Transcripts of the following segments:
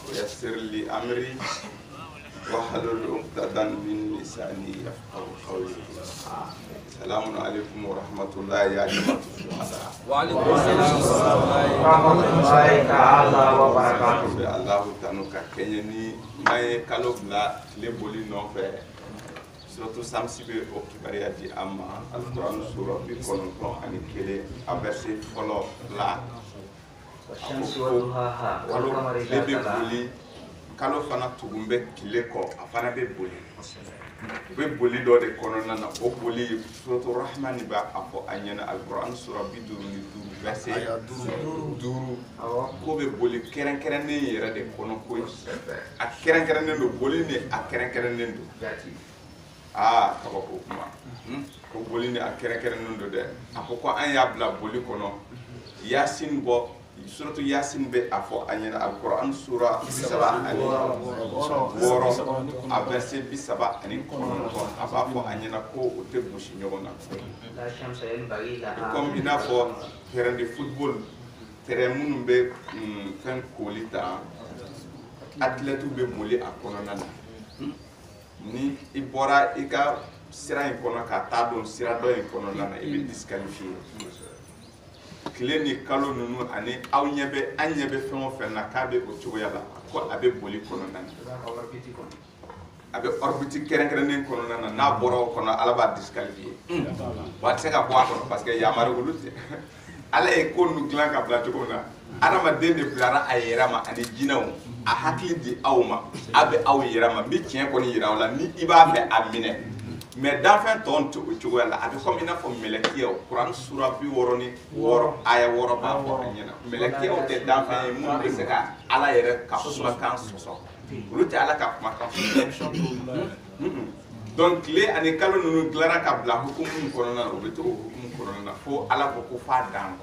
ويسر لي أمري واحلل عقدة من لساني يفقهوا قولي. السلام عليكم ورحمة الله يا جماعة الشهداء. وعليكم السلام ورحمة الله تعالى وبركاته. الله تنوكا كيني ما كالوب لا لبولي نوفي surtout samsibe o kibariya di amma alquran sura bi konon ani kele averse folo la lebe boli kalo fana tugumbe kile ko afana be boli do de konona na o boli suratu rahman ba afo anyana alquran sura bi duru verse duru ko be boli keren ne yere de kono ko a keren ne do boli ne a keren ne do kabako kuma ko boli ni akere nundo de akoko an ya bla boli kono yasin bo suratu yasin be afo anyana alquran sura bisaba ani woro a verset bisaba ani kono ko abafo anyana ko o te bushi nyogona la shamsa el bagila comme ina fo terrain de football terrain munum be fen kolita atletu be boli akono nana ni ibora ika sira in kono ka ta don sira do in kono nana ibe disqualifier kile ni kalo nunu ani aw nyebe anyebe fengo fenna ka be o chogo yala ko abe boli kono nana abe orbiti keren nen kono nana na boro kono alaba disqualifier wa tseka ko kono parce que ya mari guluti ala e konu klan ka bla chogo na adama dende plara ayerama ani jinaw a hakili di awma abe aw yirama bi tien ko ni yiraw la ni iba fe amine mais dans fin ton to la abe comme ina fo melekiya Quran sura bi woroni woro aya woro ba ko nyina melekiya o te dans fin mu be se ka ala yere ka kuma kan soso ruti ala ka kuma kan donc les ani kalo nunu clara ka bla hukum ko na obeto hukum ko na fo ala ko fa dan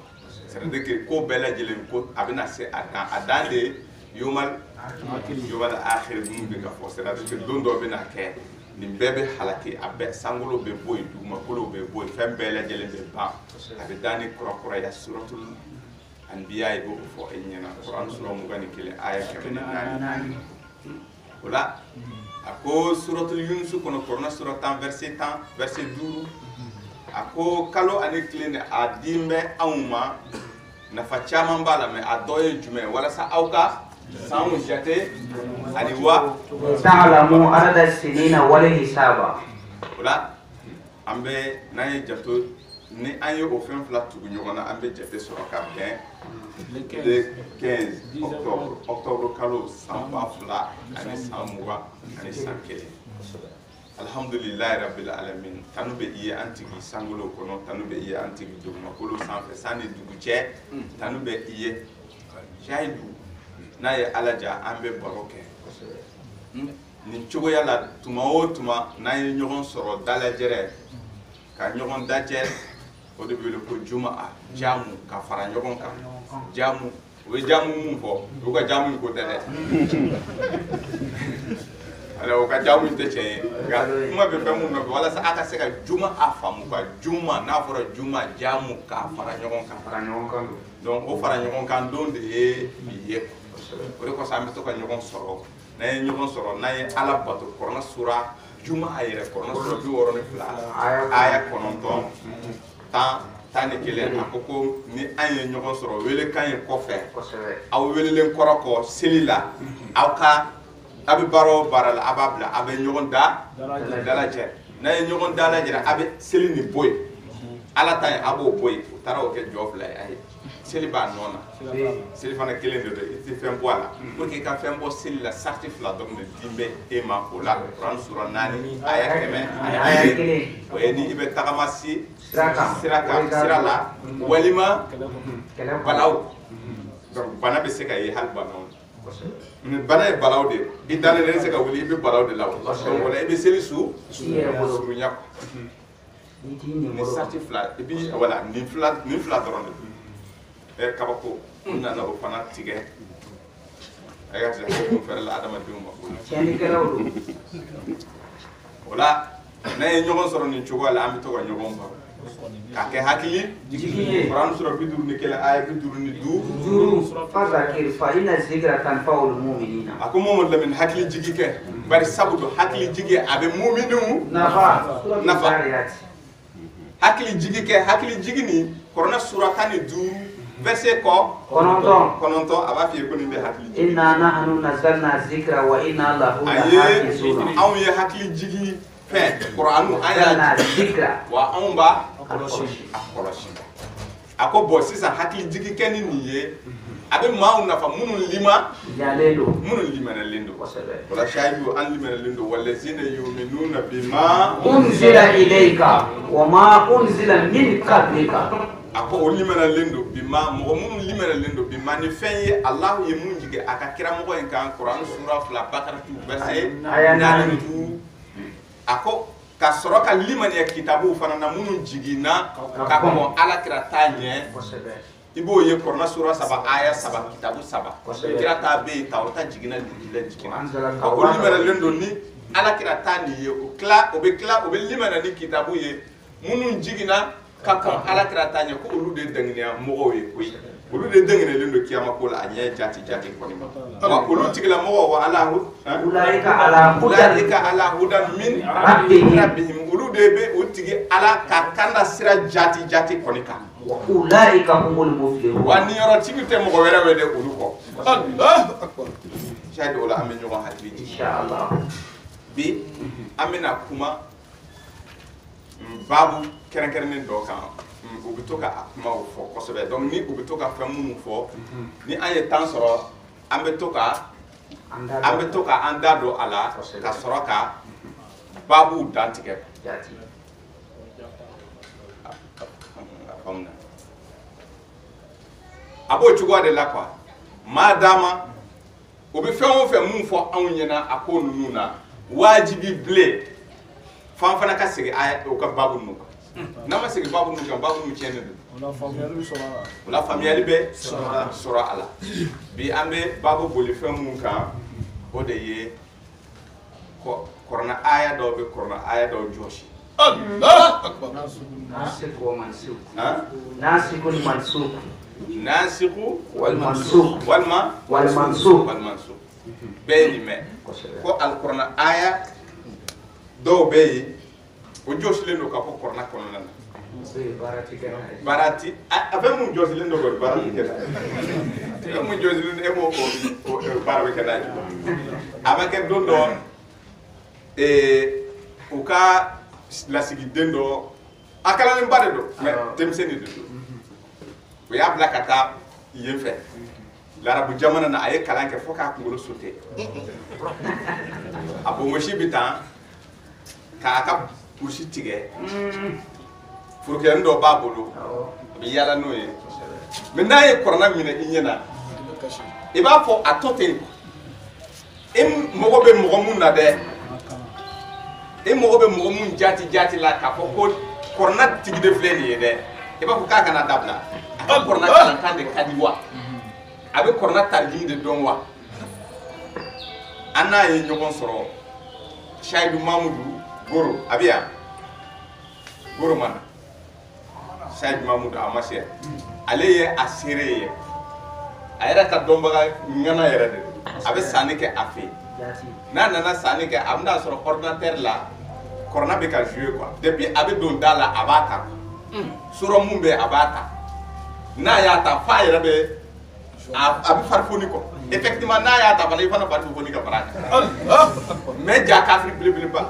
c'est-à-dire que ko bela jelen ko abina se adan de yomal akhir mun be ka fo c'est-à-dire que dondo be na ke ni bebe halaki abe sangulo be boy duma kulo be boy fem bela jelen be ba abe dani kura ya suratul anbiya ibo fo enyana Quran sura mu gani kele aya kebe wala ako suratul yunus kono korona sura 10 verset 12 ako kalo ani klene adimbe awma na fachama mbala me adoye jume wala sa auka samu jate ani wa ta'lamu adada sinina wal hisaba wala ambe nayi jato ni ayo ofin flat tugu nyona ambe jate so ka bien le 15 octobre kalo samba fla ani samuwa ani sankele alhamdulillah rabbil alamin tanube iye antigi sangulo kono tanube iye antigi dugma kolo sanfe sani dugu che tanube iye shaidu na ye alaja ambe baroke ni chogo yala tuma o tuma na ye nyogon soro dala jere ka nyogon daje o de bele ko juma jamu ka fara nyogon ka jamu we jamu mun fo o ka jamu ko dale ala o ka jamu te che ga kuma be be mun no wala sa aka se ka juma afamu ka juma na fora juma jamu ka fara nyogon ka donc o fara nyogon kan don de ye o de kɔsɔn an bɛ to ka ɲɔgɔn sɔrɔ n'an ye ɲɔgɔn sɔrɔ n'an ye ala bato kɔrɔna sura juma a yɛrɛ kɔrɔna sura 62 aya 9 tan ni kelen a ko ko ni an ye ɲɔgɔn sɔrɔ welekan ye kɔfɛ aw welelen kɔrɔ kɔ seli la aw bɛ baara o baara la a b'a bila a bɛ ɲɔgɔn dalajɛ n'a ye ɲɔgɔn dalajɛ a bɛ seli ni bɔ yen ala ta ye a b'o bɔ yen o taara o kɛ jɔ fila ye a ye seli b'a nɔ na seli fana kelen de don i tɛ fɛn bɔ a la pour que i ka fɛn bɔ seli la sarti fila dɔrɔn de di bɛ e ma o la kuran sura 4 aya 100 o ye ni i bɛ tagama si sira la walima balaw donc bana bɛ se ka ye hali banaw bana ye balaw de i dalen ne se ka wuli i bɛ balaw de la donc o la i bɛ seli surunya ni sarti fila i bɛ wala nin fila dɔrɔn de kabako n nana o fana tigɛ a ka tigɛ ko fɛrɛ la adamadenw ma o la n'an ye ɲɔgɔn sɔrɔ nin cogo la an bɛ to ka ɲɔgɔn baro k'a kɛ hakili jigin ye kuran sura 51 aya 55 fazakir fa inna zikra tanfa'ul mu'minina a ko Mamadu Lamini hakili jigi kɛ bari sabu don hakili jigi a bɛ mu'minu nafa hakili jigi kɛ hakili jigi ni kuran sura 15 verset kɔnɔntɔn a b'a f'i ye ko nin bɛ hakili jigi inna nahnu nazzalna zikra wa inna lahu lahafizun anw ye hakili jigi fɛn kuranu an y'a zikra wa anw b'a kɔlɔsi a ko bɔn sisan hakili jigi kɛ ni nin ye a bɛ maaw nafa minnu limanalen don wala shahidu an limanalen don wallazina yu'minuna bima unzila ilayka wa ma unzila min qablika a ko o limanalen don bima mɔgɔ minnu limanalen don bima ni fɛn ye Alahu ye mun jigin a ka kiramɔgɔ in kan kuran sura 2 bakara verset 4 a ko ka sɔrɔ ka limaniya kitabu fana na minnu jiginna ka kɔn alakira ta ɲɛ i b'o ye kuranɛ sura 3 aya 3 kitabu 3 kira ta bɛ yen ta o ta jiginna jiginna o limaniyalen don ni alakira ta nin ye o bɛ limaniya ni kitabu ye minnu jiginna ka kɔn alakira ta ɲɛ ko olu de danginiya mɔgɔw ye koyi olu de danginilen don kiyama ko la a ɲɛ jati kɔni ma wa olu tigilamɔgɔw wa ulaika ala hudan min rabbihim olu de bɛ o tigi ala ka kanda sira jati kɔni kan ulaika humul muflihun wa ni yɔrɔ tigi tɛ mɔgɔ wɛrɛ wele olu kɔ Allahu akbar o la an bɛ ɲɔgɔn hakili jigin inshallah bi an bɛna kuma babu kɛrɛnkɛrɛnnen dɔ kan u bɛ to ka a kumaw fɔ kosɛbɛ donc ni u bɛ to ka fɛn minnu fɔ ni an ye temps sɔrɔ an bɛ to ka an da don a la ka sɔrɔ ka babuw dan tigɛ a b'o cogoya de la quoi maa dama o bɛ fɛn o fɛn mun fɔ anw ɲɛna a ko ninnu na wajibi bilen f'an fana ka segin o ka babu ninnu kan n'a ma segin babu ninnu kan babu ninnu tiɲɛnen don o la faamuyali bɛ sɔrɔ a la bi an bɛ babu boli fɛn mun kan o de ye kuranɛ aya dɔw bɛ kuranɛ aya dɔw jɔsi nasiku walima bɛɛ ye nin mɛn ko alikuranɛ aya dɔw bɛ yen o jɔsilen don ka fɔ kuranɛ kɔnɔna na baarati a bɛ mun jɔsilen don ka baara kɛ n'a ye mun jɔsilen don e m'o baara bɛ kɛ n'a ye a bɛ kɛ don dɔ u ka lasigiden dɔ a kalaninba de don mɛ denmisɛnnin de don o y'a bila ka taa yen fɛ larabu jamana na a ye kalan kɛ fo k'a kunkolo sote a bongosi bɛ tan k'a ka kurusi tigɛ forokɛnin dɔ b'a bolo a bɛ yaala n'o ye mɛ n'a ye kuranɛ minɛ i ɲɛna i b'a fɔ a tɔ ten e mago bɛ mɔgɔ mun na dɛ e mago bɛ mɔgɔ mun jati la k'a fɔ ko kuranɛ tigi de filɛ nin ye dɛ i b'a fɔ k'a kana dabila a ka kuranɛ kalankan de ka di wa a bɛ kuranɛ tarjumi de dɔn wa an n'a ye ɲɔgɔn sɔrɔ Shahidu Mamudu Goro a bɛ yan Goro mana Shahidu Mamudu a ma se ale ye a seere ye a yɛrɛ ka dɔnbaga ŋana yɛrɛ de a bɛ sanni kɛ a fɛ yen n'a nana sanni kɛ a bɛna sɔrɔ ordinateur la corona bɛ ka jouer quoi depuis a bɛ don da la a b'a ta sɔrɔ mun bɛ a b'a ta n'a y'a ta f'a yɛrɛ bɛ a bɛ farifoni kɔ effectivement n'a y'a ta fana i fana farifoni ka fara kan mais ja kafiri belebeleba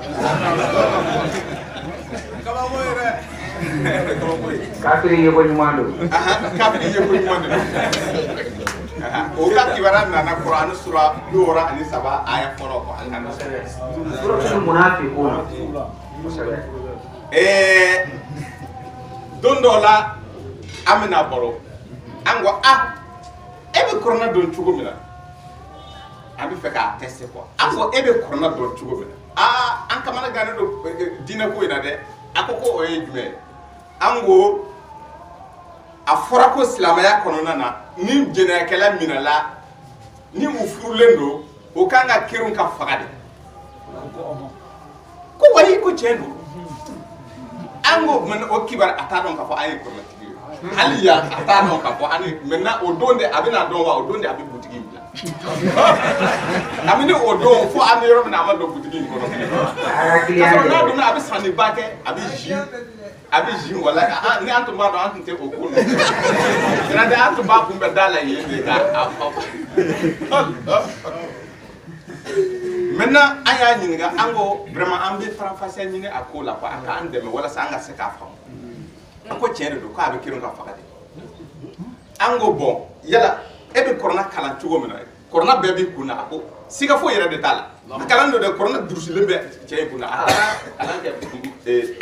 kabako yɛrɛ kafiri ye ko ɲuman don kafiri ye ko ɲuman don o ka kibaruya nana Kuran sura 207 aya fɔlɔ kɔ suratul munafiqun don dɔ la an bɛna baro an ko e bɛ corona dɔn cogo min na an bɛ fɛ k'a tester quoi an ko e bɛ corona dɔn cogo min na an kamana gannen don diinɛ ko in na dɛ a ko o ye jumɛn ye an ko a fɔra ko silamɛya kɔnɔna na ni jɛnɛyakɛla minɛla ni u furulen don o kan ka kɛrɛn ka faga de ko wari ko tiɲɛ don an ko o kibaru a t'a dɔn k'a fɔ an ye kɔrɔmatigi ye hali yan a t'a dɔn k'a fɔ an ye maintenant o don de a bɛna dɔn wa o don de a bɛ butigi in bila kabini o don fo an bɛ yɔrɔ min na a ma don butigi in kɔnɔ n'a donna a bɛ sanniba kɛ a bɛ zi wala ni an tun b'a dɔn an tun tɛ o ko ninnu yɛrɛ an tun b'a kunbɛn da la yen de k'a fɔ maintenant an y'a ɲininka an ko vraiment an bɛ faranfasiya ɲini a ko la quoi a k'an dɛmɛ walasa an ka se k'a faamu an ko tiɲɛ de don k'a bɛ kɛrɛn ka faga de an ko bon yala e bɛ corona kalan cogo min na corona bɛɛ b'i kun na a ko siga foyi yɛrɛ de t'a la a kalan don dɛ corona durusilen bɛ cɛ in kun na a kalan kɛ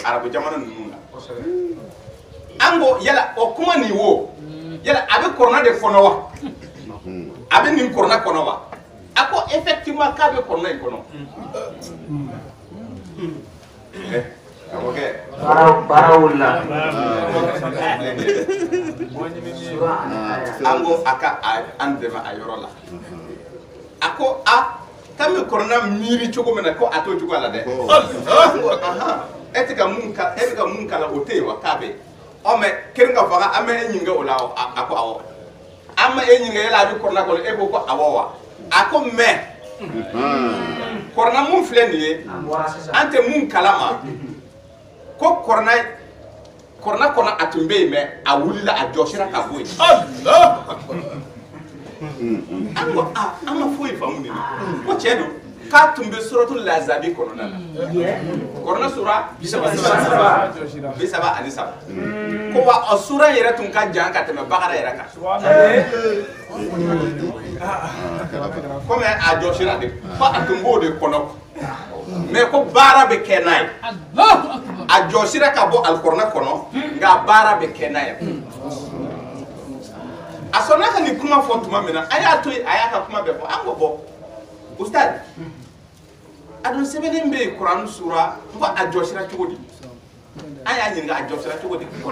arabu jamana ninnu na an ko yala o kuma nin wo yala a bɛ corona de kɔnɔ wa a bɛ nin corona kɔnɔ wa a ko effectivement k'a bɛ corona in kɔnɔ barawula an ko a ka an dɛmɛ a yɔrɔ la a ko k'an bɛ corona miiri cogo min na ko a t'o cogo la dɛ e tɛ ka mun kalan o tɛ yen wa k'a bɛ mais kɛrɛn ka faga an bɛ e ɲininka o la a ko awɔ an bɛ e ɲininka yala a bɛ corona kɔnɔ e ko awɔ wa a ko mais corona mun filɛ nin ye an tɛ mun kalama ko corona kɔnɔ a tun bɛ yen mais a wulila a jɔsira ka bɔ yen an ko an ma foyi faamu nin na ko tiɲɛ don k'a tun bɛ suratul lazabi kɔnɔna na corona sura 37 ko wa o sura yɛrɛ tun ka jan ka tɛmɛ bakara yɛrɛ kan komi a jɔsira de ko a tun b'o de kɔnɔ mais ko baara bɛ kɛ n'a ye a jɔsira ka bɔ alikɔrɔna kɔnɔ nka baara bɛ kɛ n'a ye a sɔnna ka nin kuma fɔ tuma min na a y'a to yen a y'a ka kuma bɛɛ fɔ an ko bɔ ustad a dun sɛbɛnnen bɛ yen Kuran sura ko a jɔsira cogo di an y'a ɲininka a jɔsira cogo di ko a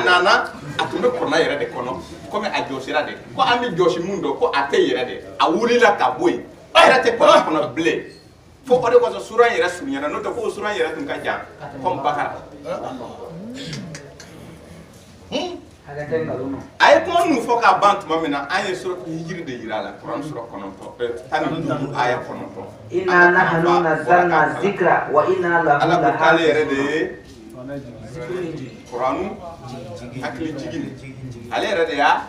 nana a tun bɛ corona yɛrɛ de kɔnɔ komi a jɔsira de ko an bɛ jɔsi mun dɔn ko a tɛ yɛrɛ de a wulila ka bɔ yen a yɛrɛ tɛ corona kɔnɔ bilen fo o de kosɔn sura in yɛrɛ surunyana n'o tɛ ko sura in yɛrɛ tun ka jan comme bakara a ye kuma ninnu fɔ k'a ban tuma min na an ye hijiri de yira a la Kuran sura 15 aya 9 inna nahnu nazzalna zikra wa inna lahu ala ko k'ale lahafizun yɛrɛ de ye Kuranu hakili jigin ale yɛrɛ de y'a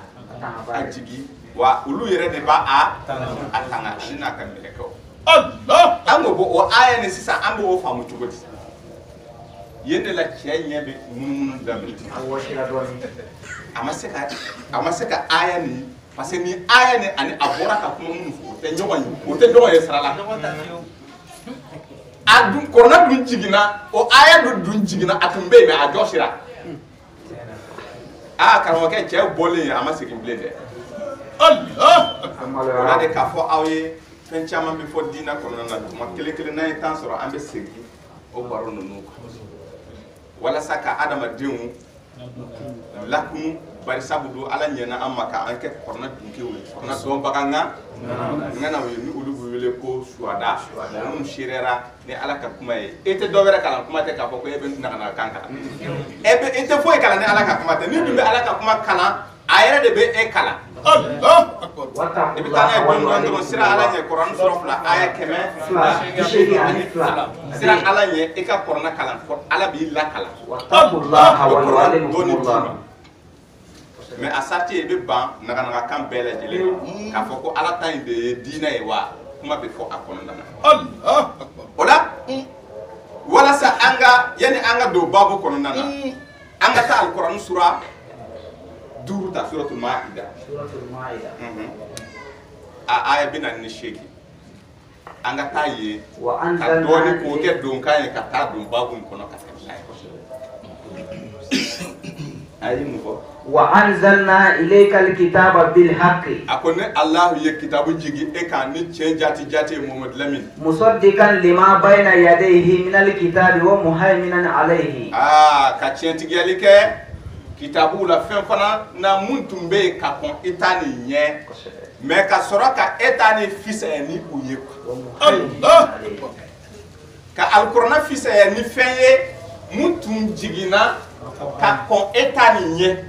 a jigi wa olu yɛrɛ de b'a a tanga ale n'a ka mɛlɛkɛw an ko o aya ni sisan an b'o faamu cogo di yen de la cɛ ɲɛ bɛ munumunu daminɛ a ma se ka aya ni parce que ni aya ni ani a bɔra ka kuma minnu fɔ o tɛ ɲɔgɔn ye sira la a dun corona dun jiginna o aya dun jiginna a tun bɛ yen mais a jɔsira karamɔgɔkɛ cɛ bɔlen a ma segin bilen dɛ o la de k'a fɔ aw ye fɛn caman bɛ fɔ diinɛ kɔnɔna na tuma kelen kelen n'an ye temps sɔrɔ an bɛ segin o baro ninnu kan walasa ka adamadenw lakunu bari sabu don ala ɲɛna an ma k'an kɛ corona dunkew ye corona dɔnbaga nka n kana o ye ni olu bɛ wele ko suwada minnu serera ni ala ka kuma ye e tɛ dɔ wɛrɛ kalan kuma tɛ k'a fɔ ko e bɛ naganakan kalan e tɛ foyi kalan ni ala ka kuma tɛ ni dun bɛ ala ka kuma kalan a yɛrɛ de bɛ e kalan i bɛ taa n'a ye dɔɔni dɔɔni dɔrɔn sira ala ɲɛ kuranɛ sura 2 aya 100 sira ala ɲɛ i ka kuranɛ kalan fɔ ala b'i lakalan mais a sarti i bɛ ban naganaga kan bɛɛ lajɛlen k'a fɔ ko ala ta in de ye diinɛ ye wa kuma bɛ fɔ a kɔnɔna na o la walasa yani an ka don babu kɔnɔna na an ka taa alikuranɛ sura 5 ta suratul maida a aya 48 an ka taa ye ka dɔɔni k'o kɛ donkan ye ka taa don babu in kɔnɔ ka tɛmɛ n'a ye a ye mun fɔ وأنزلنا إليك الكتاب بالحق أكون الله يكتب جيجي إكاني تشجاتي جاتي محمد لمن مصدقا لما بين يديه من الكتاب ومهيمنا عليه كاتشنتي جالك كتابو لا فين فنا na muntumbe ka kon etani nye me ka soraka etani fisa ni uye ka alqur'an fisa ni fenye muntum jigina ka kon etani nye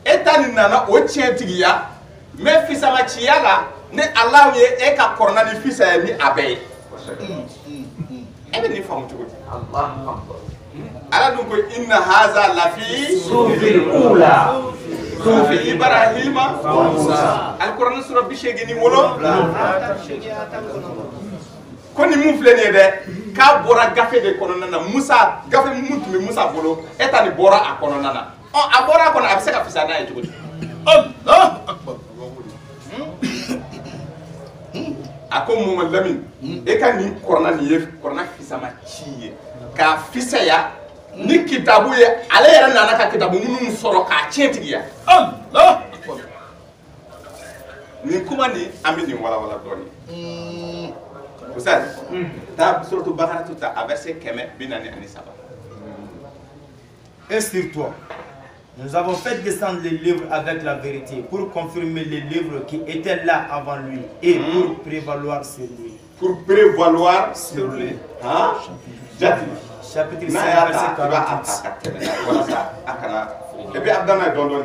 etani nana o tientigiya me fisa ma ciyala ne Allah ye e ka korna ni fisa ni abe ebe ni famu tugo Allah ala dun ko inna haza la fi sufil ula sufi ibrahima wa musa alquran sura bi shegini wolo koni mun filɛ nin ye dɛ k'a bɔra gafe de kɔnɔna na musa gafe mun tun bɛ musa bolo etani bɔra a kɔnɔna na a bɔra a kɔnɔ a bɛ se ka fisa n'a ye cogo di Allah akbar a ko Muhammad Lamin e ka nin kɔrɔna nin ye kɔrɔna fisama ci ye k'a fisaya ni kitabu ye ale yɛrɛ nana ka kitabu minnu sɔrɔ k'a tiɲɛ tigiya Allah akbar nin kuma nin an bɛ nin walawala dɔɔni Oustaz, ta suratu Bakara tout à verset 147. Instruis-toi. Nous avons fait descendre les livres avec la vérité pour confirmer les livres qui étaient là avant lui et pour prévaloir sur lui. Pour prévaloir sur lui. Hein? Chapitre 5, verset 48. Voilà ça. Et puis, Abdana est dans le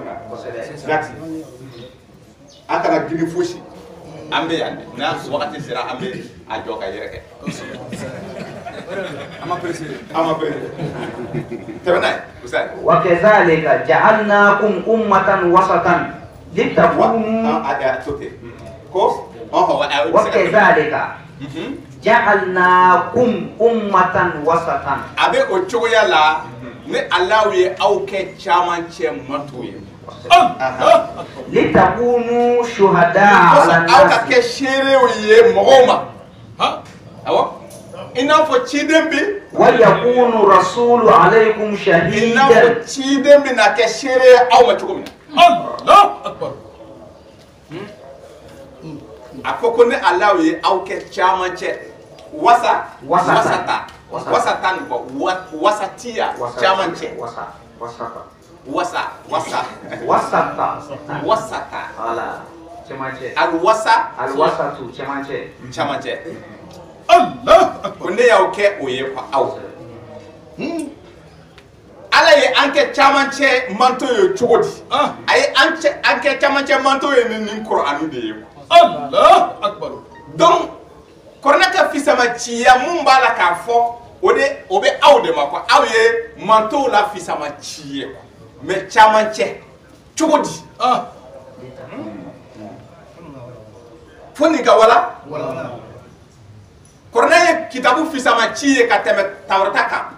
Akana Gilifushi. Ambe yande na wakati sera ambe ajoka yereke ama preside tebana usai wakadhalika ja'alnakum ummatan wasatan litakunu ko wakadhalika ja'alnakum ummatan wasatan abe o chogoya la ne Allah ye awke chaman che matuye litakunu shuhada ala nas ka shere ye mogoma ha awo ina fo chidembe wa yakunu rasulu alaykum shahidan ina fo chidembe na ka shere aw ma chugum Allah akbar akoko ne Allah ye aw ke chama che wasata ko wasatia chama che wasata ala chamache alwasatu chamache Allah kunde ya oke oye kwa aw ala ye anke chamache manto yo chogodi ay anke chamache manto yo ni Qur'anu de ye Allah akbar donc kornaka fisama ciya mun bala ka fo ode obe aw de makwa aw ye manto la fisama ciye mais chamache chogodi foni ga wala korna ye kitabu fisama ciye ka teme tawrata ka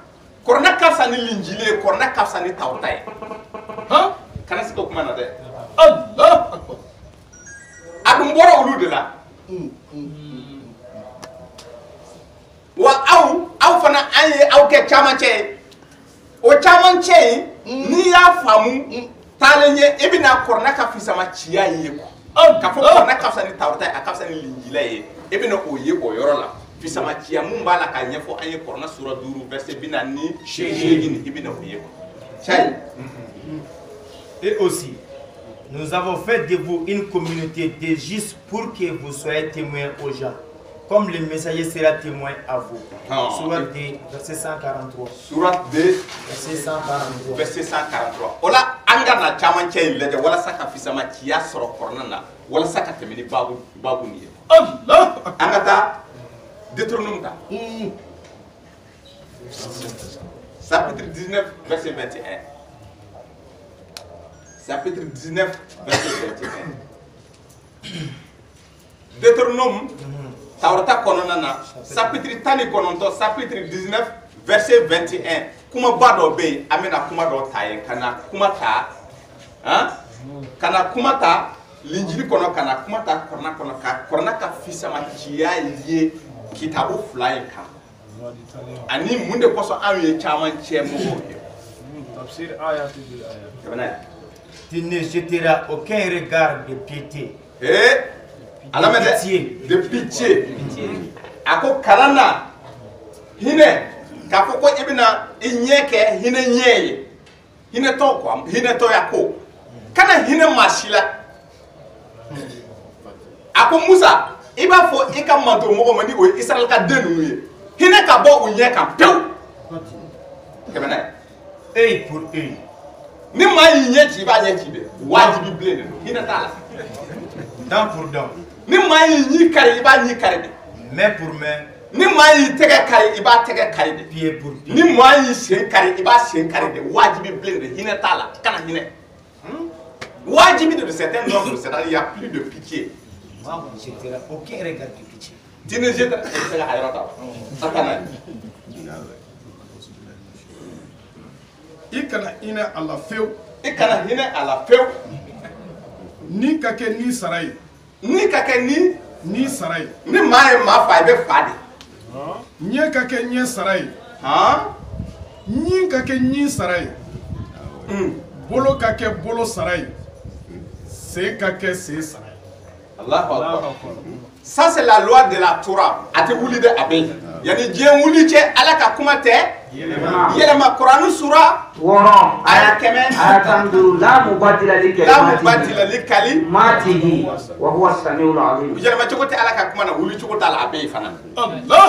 korna kafsa ni linjile korna kafsa ni tawrata ye ha kana sito kuma na de Allah akbar adum boro ulu de la wa aw fana aye aw ke chamache o chamache ni ya famu talenye ebina korna ka fisama ciya ye ko ka fo korna kafsa ni tawrata a kafsa ni linjile ye ebina o ye o yoro la fisama ciya mun bala ka nyefo aye korna sura 2 verset binani shegini ebina o ye ko chai et aussi nous avons fait de vous une communauté de justes pour que vous soyez témoins aux gens, comme le messager sera témoin à vous. Surat 2, verset 143. Surat 2, verset 143. Verset 143. Ola, an ka na caman cɛ in lajɛ walasa ka fisama ciya sɔrɔ kɔrɔna na walasa ka tɛmɛ ni babu nin ye Allah an ka taa Deutéronome ta chapitre 19 verset 21 chapitre 19 verset 21 Deutéronome Taurata kɔnɔna na chapitre 19 chapitre 19 verset 21 kuma ba dɔ bɛ yen an bɛna kuma dɔ ta yen kana kuma ta linjili kɔnɔ kana kuma ta kɔrɔna kɔnɔ ka kɔrɔna ka fisama ciya ye kitabu 2 in kan ani mun de kɔsɔn anw ye caman cɛ mɔgɔw ye tafsir ayat bil ayat Tu ne jetteras aucun regard de piété. De pitié. Ako karana hine kafo ko ibina inyeke hine nyeye hine to ko hine to yako kana hine mashila ako Musa iba fo ika manto mo mani o Israel ka denu ye hine ka bo unye ka pew kemena Pour eux. Ni ma yinye ti ba nye ti de wajibi blende hine tala Dent pour dent. Ni ma yinyi kare iba nyi kare de Main pour main. Ni ma yi tege kare iba tege kare de Pied pour pied. Ni ma yi sen kare iba sen kare de wajibi blende hine tala kana hine wajibi de certains ordres c'est-à-dire il y a plus de pitié. Moi je ne jetterai aucun regard de pitié. Tu ne jettes pas hayata atana ikana ina ala few ikana hine ala few ni ka kɛ ni sara ye ni ka kɛ ni sara ye ni maa ye maa fa i bɛ fa de ɲɛ ka kɛ ɲɛ sara ye ɲi ka kɛ ɲi sara ye bolo ka kɛ bolo sara ye se ka kɛ se sara ye Allahu Akbar. Ça c'est la loi de la Torah. Ate wuli de abe. Yani diɲɛ wuli cɛ ala ka kuma tɛ yɛlɛma Kuranu sura wɔɔrɔ aya kɛmɛ aya tan duuru la mubatila li kali matihi wa huwa samiul alim. yɛlɛma cogo tɛ ala ka kuma na wuli cogo t'a la a bɛ yen fana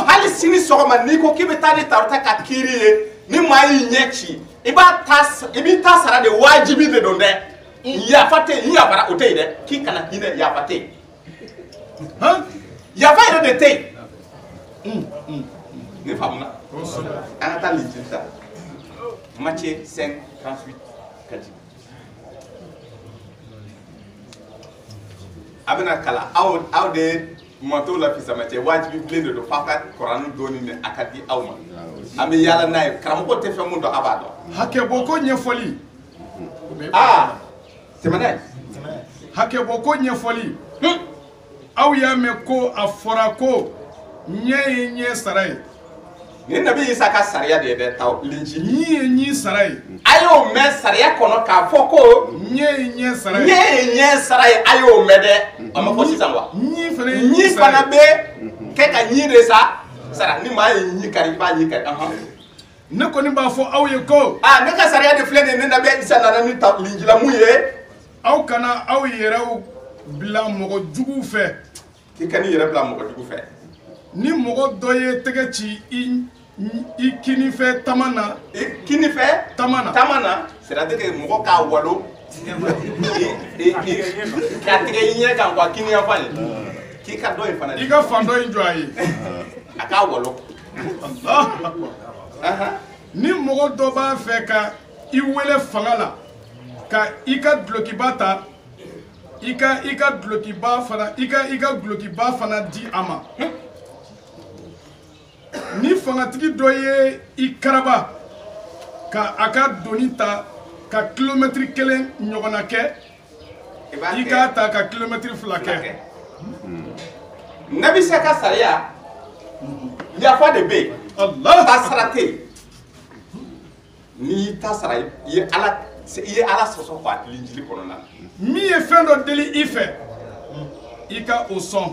hali sini sɔgɔma n'i ko k'i bɛ taa ni Taurata ka kiiri ye ni maa y'i ɲɛ ci i b'i ta sara de wajibi de don dɛ yafa tɛ yen yafara o tɛ yen dɛ k'i kana hinɛ yafa tɛ yen yafa yɛrɛ de tɛ yen ne faamuna an ka taa linjili ta Matthieu 5:38 ka jigin a bɛna kalan aw de mɔtɔw la fisama cɛ wajibi bilen de don f'a ka Kuranu dɔɔni de a ka di aw ma an bɛ yaala n'a ye karamɔgɔ tɛ fɛn mun dɔn a b'a dɔn hakɛbɔ ko ɲɛfɔli tɛmɛ n'a ye hakɛbɔ ko ɲɛfɔli aw y'a mɛn ko a fɔra ko ɲɛ ye ɲɛ sara ye ni Nabi Isa ka sariya de ye dɛ taw linjili ɲi ye ɲi sara ye a y'o mɛn sariya kɔnɔ k'a fɔ ko ɲɛ ye ɲɛ sara ye ɲɛ ye ɲɛ sara ye a y'o mɛn dɛ a ma fɔ sisan wa ɲi fana ye ɲi fana bɛ kɛ ka ɲi de sara ni maa ye ɲi kari i b'a ɲi kari ne kɔni b'a fɔ aw ye ko ne ka sariya de filɛ nin ye ne Nabi Isa nana ni linjilamu ye aw kana aw yɛrɛw bila mɔgɔ juguw fɛ k'i ka n'i yɛrɛ bila mɔgɔ jugu fɛ ni mɔgɔ dɔ ye tɛgɛ ci i kini fɛ tama na kini fɛ tama na c'est-à-dire que mɔgɔ k'a walo k'a tigɛ i ɲɛ kan quoi kini yan fan ye k'i ka dɔ in fana i ka fan dɔ in jɔ a ye a k'a walo ni mɔgɔ dɔ b'a fɛ ka i wele fanga la ka i ka dulokiba ta i ka dulokiba fana di a ma ni fangatigi dɔ ye i karaba ka a ka doni ta ka kilomɛtiri 1 ɲɔgɔnna kɛ i k'a ta ka kilomɛtiri 2 kɛ Nabi Isa ka sariya yafa de bɛ yen ta sara tɛ yen n'i ta sara i ye ala sɔsɔ fa linjili kɔnɔna na min ye fɛn dɔ deli i fɛ i ka o sɔn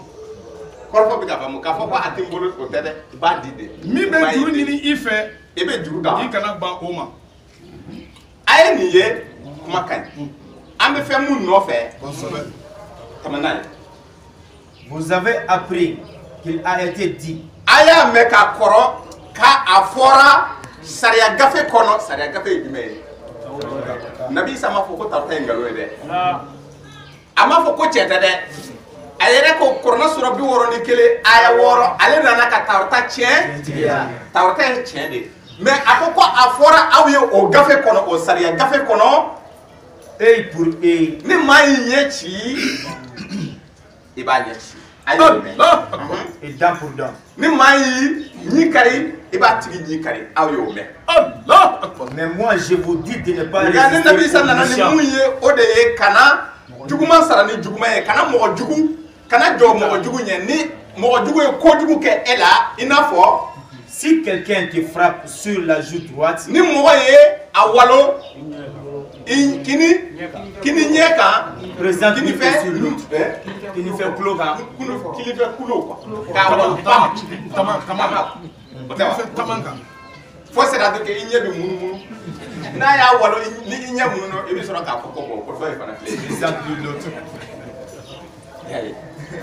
kɔrɔfɔ bɛ k'a faamu k'a fɔ ko a tɛ n bolo o tɛ dɛ i b'a di de min bɛ juru ɲini i fɛ i bɛ juru d'a ma i kana ban o ma a ye nin ye kuma ka ɲi an bɛ fɛn mun nɔfɛ tɛmɛ n'a ye Vous avez appris qu'il a été dit. a y'a mɛn k'a kɔrɔ k'a fɔra sariya gafe kɔnɔ sariya gafe ye jumɛn ye nabi Isa ma fɔ ko tawrata ye ngalon ye dɛ a ma fɔ ko cɛ tɛ dɛ a yɛrɛ ko kuranɛ sura 61 aya 6 ale nana ka tawrata tiɲɛ tawrata ye tiɲɛ de mais a ko a fɔra aw ye o gafe kɔnɔ o sariya gafe kɔnɔ œil pour œil ni maa yi ɲɛ ci i b'a ɲɛ ci a ye o mɛn et dent pour dent. ni maa yi ɲi kari i b'a tigi ɲi kari aw y'o mɛn. Mais moi je vous dis de ne pas nka ni nabi Isa nana ni mun ye o de ye kana juguman sara ni juguman ye kana mɔgɔ jugu kana jɔ mɔgɔ jugu ɲɛ ni mɔgɔ jugu ye kojugu kɛ e la i n'a fɔ si quelqu'un te frappe sur la joue droite ni mɔgɔ ye a walo kini ɲɛ kan présente kini sur fɛ l'autre kini fɛ kulo kan kini fɛ kulo quoi k'a walo pam o tɛ wa fo c'est à dire que i ɲɛ bɛ munumunu n'a y'a walo ni i ɲɛ mununu i bɛ sɔrɔ k'a fɔ ko bon ko dɔ ye fana filɛ présente sur l'autre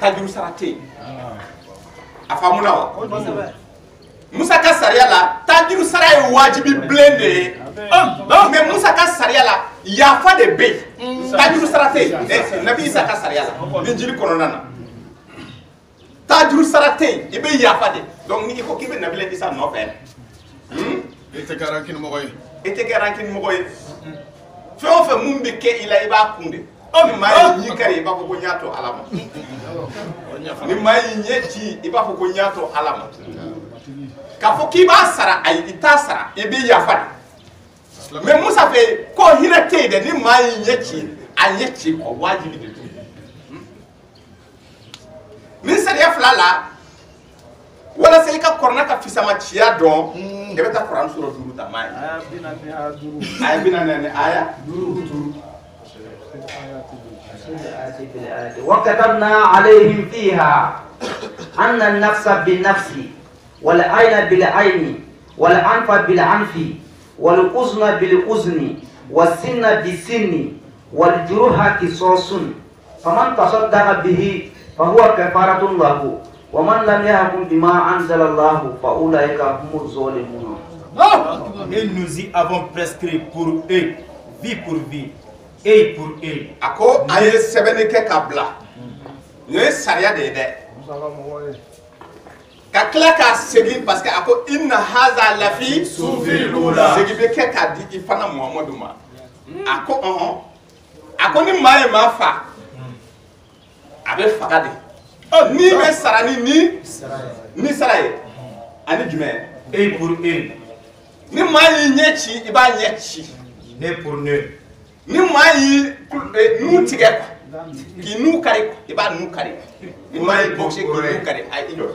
tajuru sara tɛ yen a faamuna wa Musa ka sariya la tajuru sara ye wajibi bilen de ye mais Musa ka sariya la yafa de bɛ yen tajuru sara tɛ yen nabi Isa ka sariya la Injili kɔnɔna na tajuru sara tɛ yen i bɛ yafa de donc ni i ko k'i bɛ nabi Isa nɔfɛ i tɛ kɛ rancune mɔgɔ ye i tɛ kɛ rancune mɔgɔ ye fɛn o fɛn mun bɛ kɛ i la i b'a kun de ni maa yi ɲi kari i b'a fɔ ko n y'a to Ala ma ni maa yi ɲɛ ci i b'a fɔ ko n y'a to Ala ma k'a fɔ k'i b'a sara ayi i t'a sara i b'i yafa de mais Musa fɛ ko hinɛ tɛ yen dɛ ni maa yi ɲɛ ci a ɲɛ ci kɔ wajibi de don ni sariya fila la walasa i ka kɔrɔna ka fisama ciya dɔn i bɛ taa kuranɛ sura 5 ta maa ye aya 40 aya 5 وكتبنا عليهم فيها أن النفس بالنفس والعين بالعين والأنف بالأنف والأذن بالأذن والسن بالسن والجروح قصاص فمن تصدق به فهو كفارة له ومن لم يحكم بما أنزل الله فأولئك هم الظالمون. Et nous y avons prescrit pour eux vie pour vie œil pour œil. Ako a ye sɛbɛnni kɛ ka bila nin ye sariya de ye dɛ ka tila k'a segin parce que a ko inna haza lafi segin bɛ kɛ k'a di i fana Muhamadu ma a ko ɔhɔn a ko ni maa ye maa fa a bɛ faga de ni bɛ sara ni sara ye ani jumɛn œil pour œil ni maa y'i ɲɛ ci i b'a ɲɛ ci nez pour nez ni maa y'i nu tigɛ k'i nu kari i b'a nu kari ni maa y'i bɔgɔse k'i nu kari a i jɔ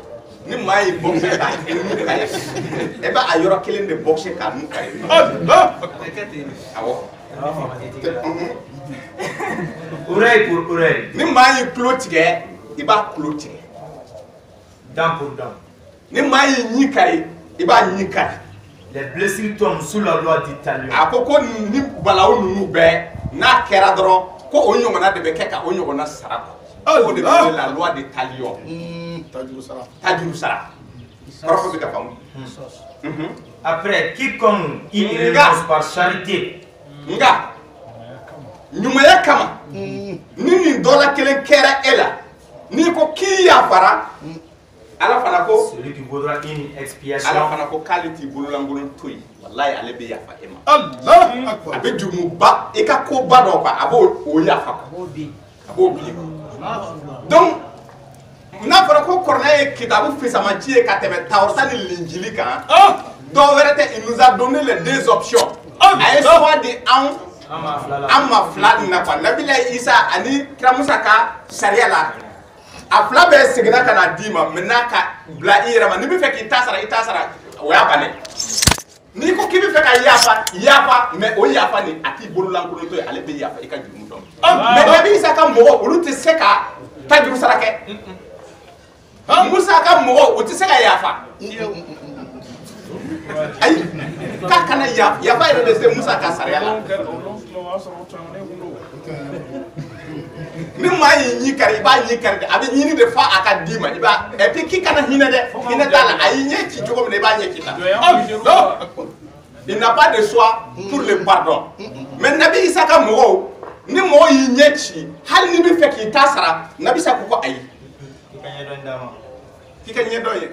ni maa y'i bɔgɔse k'a nu kari i b'a a yɔrɔ kelen de bɔgɔse k'a nu kari awɔ oreille pour oreille ni maa y'i tulo tigɛ i b'a tulo tigɛ dent pour dent ni maa y'i ɲi kari i b'a ɲi kari les blessures tombent sous la loi du talion. a ko ni balawu ninnu bɛɛ n'a kɛra dɔrɔn ko o ɲɔgɔnna de bɛ kɛ ka o ɲɔgɔnna sara o de bɛ la loi de talion tajuru sara kɔrɔfɔ bɛ ka faamu Après quiconque y renonce par charité nga ɲumanya kama ni nin dɔ la kelen kɛra e la n'i ko k'i yafara Ala fana ko celui qui vaudra une expiation. Ala fana ko k'ale t'i bololankolon to yen walayi ale bɛ yafa e ma Allah a bɛ jurumuba i ka koba dɔ kan a b'o yafa a b'o bi donc n'a fɔra ko kuranɛ ye kitabu fisamaci ye ka tɛmɛ Tawurata ni Linjili kan dɔw wɛrɛ tɛ il nous a donné les deux options a ye choix di an ma fila nin na quoi Nabila Isa ani Kira Musa ka sariya la a fila bɛɛ seginna ka na d'i ma maintenant ka bila i yɛrɛ ma n'i bɛ fɛ k'i ta sara o y'a bannen n'i ko k'i bɛ fɛ ka yafa mais o yafa nin a t'i bololankolon to ye ale bɛ yafa i ka jurumu dɔn mais Nabi Isa ka mɔgɔ olu tɛ se ka tajuru sara kɛ Musa ka mɔgɔ o tɛ se ka yafa ayi k'a kana yafa yɛrɛ de se Musa ka sariya la ni maa y'i ɲi kari i b'a ɲi kari de a bɛ ɲini de fa a ka d'i ma i b'a et puis k'i kana hinɛ dɛ hinɛ t'a la a y'i ɲɛ ci cogo min na i b'a ɲɛ ci ta Il n'a pas de choix pour le pardon. Mais Nabi Isa ka mɔgɔw ni mɔgɔ y'i ɲɛ ci hali ni bɛ fɛ k'i ta sara Nabi Isa ko ayi. K'i ka ɲɛ dɔn ye.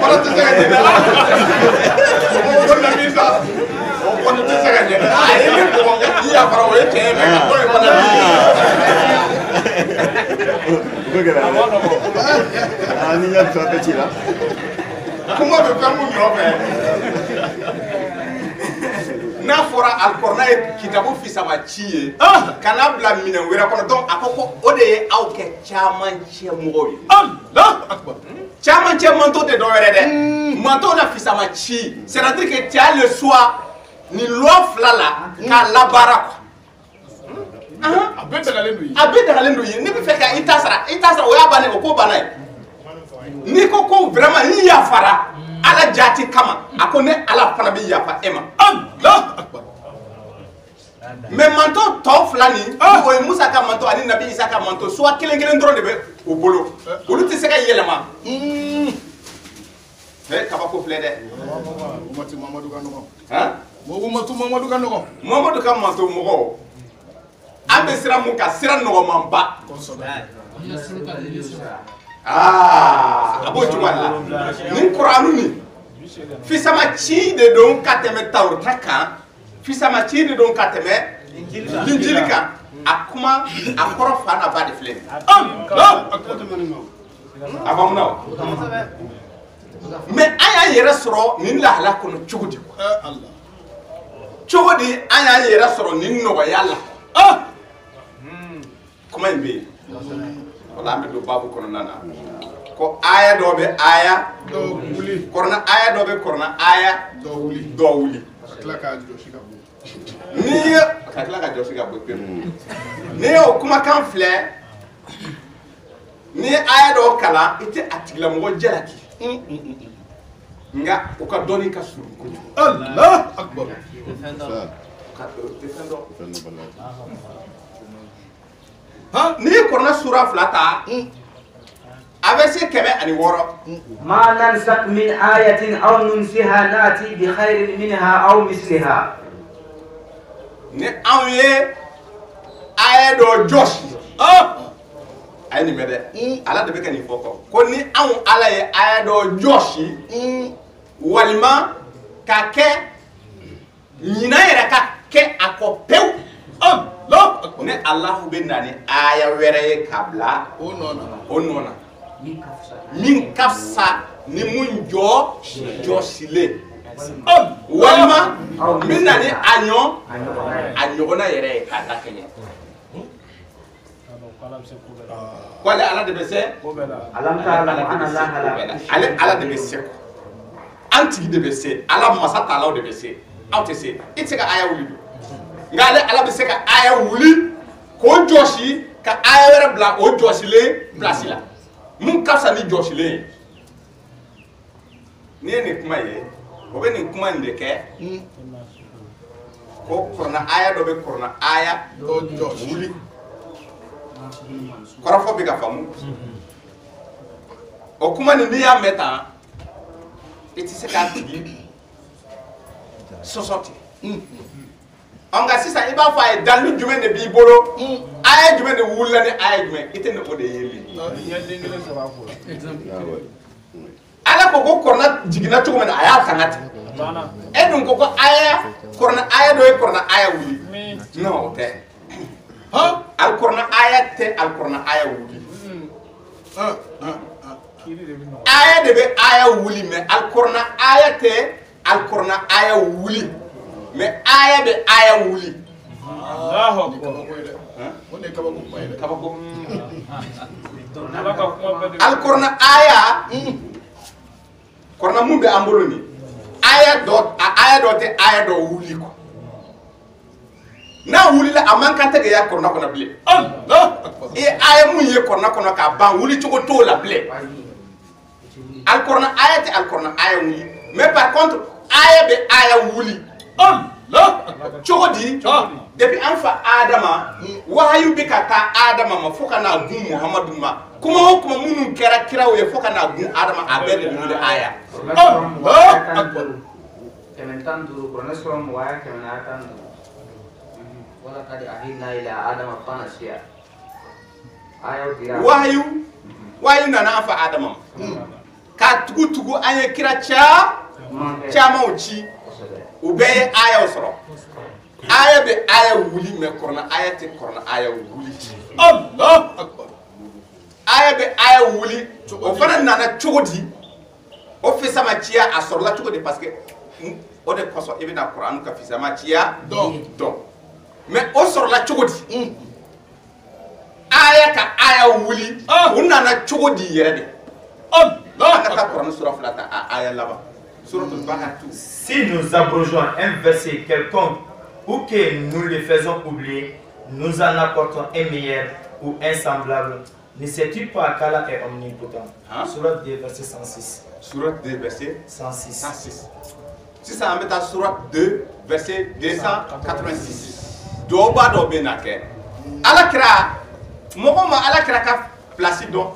Wala tɛ se ka ɲɛ dɛ. Ko Nabi Isa o kɔni tɛ se ka ɲɛ dɛ. A ye ne bugɔ i yafara o ye tiɲɛ ye mais ka dɔ in fana ni y'a fɛ bɛɛ ci la kuma bɛ fɛn mun nɔfɛ n'a fɔra alikɔrɔna ye kitabu fisama ci ye kana bila minɛn wɛrɛ kɔnɔ donc a ko ko o de ye aw kɛ camancɛ mɔgɔw ye camancɛ manto tɛ dɔ wɛrɛ dɛ manto na fisama ci c'est-à-dire que tu as le choix nin loi fila la k'a labaara quoi a bɛɛ dagalen don ye ne bɛ fɛ ka i ta sara o y'a bannen o ko banna ye n'i ko ko vraiment n'i yafara ala jaati kama a ko ne ala fana bɛ yafa e ma mais manto tɔ fila nin o ye Musa ka manto ani Nabi Isa ka manto soit kelen kelen dɔrɔn de bɛ o bolo olu tɛ se ka yɛlɛma kabako filɛ dɛ Mamadu ka manto mɔgɔw an bɛ sira mun kan sira nɔgɔmanba a b'o cogo la ni kuranu ni fisama ci de don ka tɛmɛ Tawurata kan fisama ci de don ka tɛmɛ Linjili kan a kuma a kɔrɔ fa n'a ba de filɛ a b'amu na mais an y'an yɛrɛ sɔrɔ nin lahala kɔnɔ cogo di cogo di an y'an yɛrɛ sɔrɔ nin nɔgɔya la kuma in bɛ yen wala an bɛ don babu kɔnɔna na ko aya dɔ bɛ aya kɔrɔna aya dɔ bɛ kɔrɔna aya dɔ wuli ka tila ka jɔsi ka bɔ pewu n'i y'o kumakan filɛ n'i ye aya dɔ kalan i tɛ a tigilamɔgɔ jalaki nka o ka dɔnni ka surun kojugu n'i ye kɔrɔna sura fila ta a bɛ se 106 ما ننسخ من آية أو ننسها نأتي بخير منها أو مثلها ni anw ye aya dɔ jɔsi a ye nin mɛn dɛ ala de bɛ ka nin fɔ ko ni anw ala ye aya dɔ jɔsi walima ka kɛ ɲinan yɛrɛ ka kɛ a kɔ pewu ni Alahu bɛ na ni aya wɛrɛ ye k'a bila o nɔ na min ka fisa ni mun jɔsilen walima min na ni a ɲɔgɔnna yɛrɛ ye k'a lakɛɲɛ wale ala de bɛ se ale ala de bɛ se an tigi de bɛ se ala masa taalaw de bɛ se aw tɛ se i tɛ se ka aya wuli nka ale ala bɛ se ka aya wuli k'o jɔsi ka aya wɛrɛ bila o jɔsilen place la mun ka fisa ni jɔsilen ye n'i ye nin kuma ye o bɛ nin kuma in de kɛ ko kɔrɔna aya dɔ bɛ kɔrɔna aya dɔ wuli kɔrɔfɔ bɛ ka faamu o kuma nin n'i y'a mɛn tan i tɛ se k'a tigi sɔsɔ ten nka sisan i b'a fɔ a ye dalilu jumɛn de b'i bolo aya jumɛn de wulila ni aya jumɛn i tɛ ni o de ye ala ko ko kɔrɔna jiginna cogo min na a y'a tanga ten e dun ko aya kɔrɔna aya dɔ ye kɔrɔna aya wuli non o tɛ alikɔrɔna aya tɛ alikɔrɔna aya wuli aya de bɛ aya wuli mais alikɔrɔna aya tɛ alikɔrɔna aya wuli mais aya bɛ aya wuli kabako alikɔrɔna aya kɔrɔna mun bɛ an bolo nin aya dɔ tɛ aya dɔ wuli kɔ n'a wulila a man kan tɛ ka y'a kɔrɔna kɔnɔ bilen i ye aya mun ye kɔrɔna kɔnɔ k'a ban wuli cogo t'o la bilen alikɔrɔna aya tɛ alikɔrɔna aya wuli mais par contre aya bɛ aya wuli cogo di depuis an fa adama wahayu bi ka taa adama ma fo kana gun muhammadu ma kuma o kuma minnu kɛra kiraw ye fo kana gun adama a bɛɛ de wuli aya kɛmɛ tan duuru kuranɛ sura mugan aya kɛmɛ naani tan duuru wala kadi ahidna ila adama fana siya aya dira wahayu nana an fa adama ma ka tugu an ye kira camanw ci u bɛɛ ye ayaw sɔrɔ aya bɛ aya wuli mɛ kɔrɔna aya tɛ kɔrɔna aya wuli aya bɛ aya wuli o fana nana cogo di o fisama ciya a sɔrɔla cogo di parce que o de kɔsɔn i bɛna kuranu ka fisama ciya dɔn mɛ o sɔrɔla cogo di aya ka aya wuli o nana cogo di yɛrɛ de an ka taa kuranu sura fila ta a aya laban. Si nous abrogeons un verset quelconque ou que nous le faisons oublier, nous en apportons un meilleur ou un semblable. Ne sais-tu pas qu'Allah est omnipotent? Surat 2, verset 106. Surat 2, verset 106. Si ça en met à Surat 2, verset 286. Doba dobe nake. Allah kira. Mohoma Allah kira ka place don.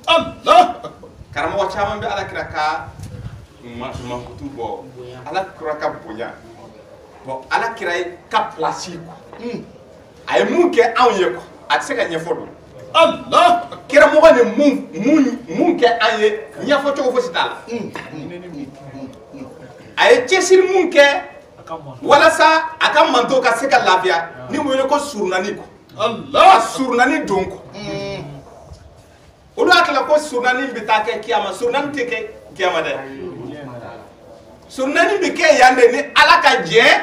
Allah. Karamo chaman be Allah kira ka mankutu bɔ ala kira ka bonya bon ala kira ka place ko a ye mun kɛ anw ye ko a tɛ se ka ɲɛfɔ don Allah kira mɔgɔ ni mun kɛ an ye ɲɛfɔ cogo fosi t'a la a ye cɛsiri mun kɛ walasa a ka manto ka se ka lafiya ni mo wele ko surunani ko Allah surunani don ko olu hakilila ko surunani bɛ taa kɛ kiyama surunani tɛ kɛ kiyama dɛ surunani bi kɛ yan de ni ala ka jɛn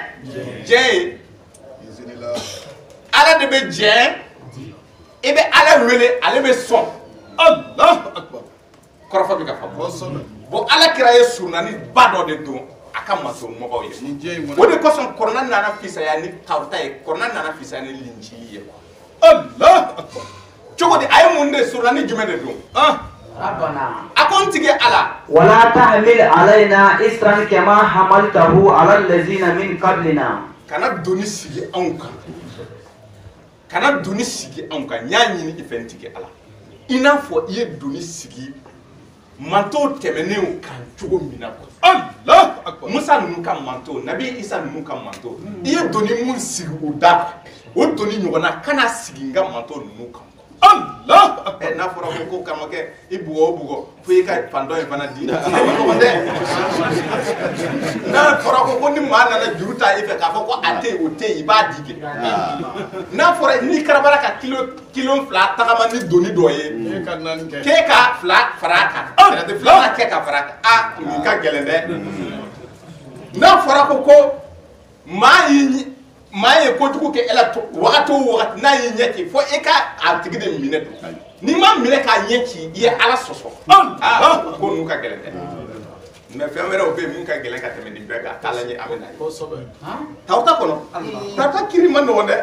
ye ala de bɛ jɛn i bɛ ala wele ale bɛ sɔn Allahu akbar kɔrɔfɔ bɛ ka faamu bon ala kira ye surunani ba dɔ de don a ka manso mɔgɔw ye o de kosɔn kɔrɔna nana fisaya ni kawuta ye kɔrɔna nana fisaya ni linjili ye Allahu akbar cogo di a ye mun de surunani jumɛn de don ولا تحمل علينا إسرا كما حملته على الذين من قبلنا kana doni sigi anw kan ɲa ɲini i fɛn tigɛ ala i n'a fɔ i ye doni sigi manto tɛmɛnenw kan cogo min na Allah Musa ninnu ka manto Nabi Isa ninnu ka manto i ye doni mun sigi o da o doni ɲɔgɔnna kana sigi n ka manto ninnu kan Allah n'a fɔra ko karamɔgɔkɛ i bugɔ o bugɔ fo i ka pandɔ in fana di n'a fɔra ko ni maa nana juru ta i fɛ k'a fɔ ko a tɛ yen o tɛ yen i b'a di kɛ n'a fɔra ni karabara ka kilo fila tagama ni doni dɔ ye k'e ka fila fara a kan filanan kɛ ka fara a kan nin ka gɛlɛn dɛ n'a fɔra ko maa ye kojugu kɛ ela wagati o wagati n'a y'i ɲɛ ci fo e ka a tigi de minɛ don n'i ma minɛ k'a ɲɛ ci i ye ala sɔsɔ ko ninnu ka gɛlɛn dɛ mɛ fɛn wɛrɛw bɛ yen min ka gɛlɛn ka tɛmɛ nin bɛɛ kan k'a lajɛ an bɛ na ye tawuta kɔnɔ tawuta kiri ma nɔgɔn dɛ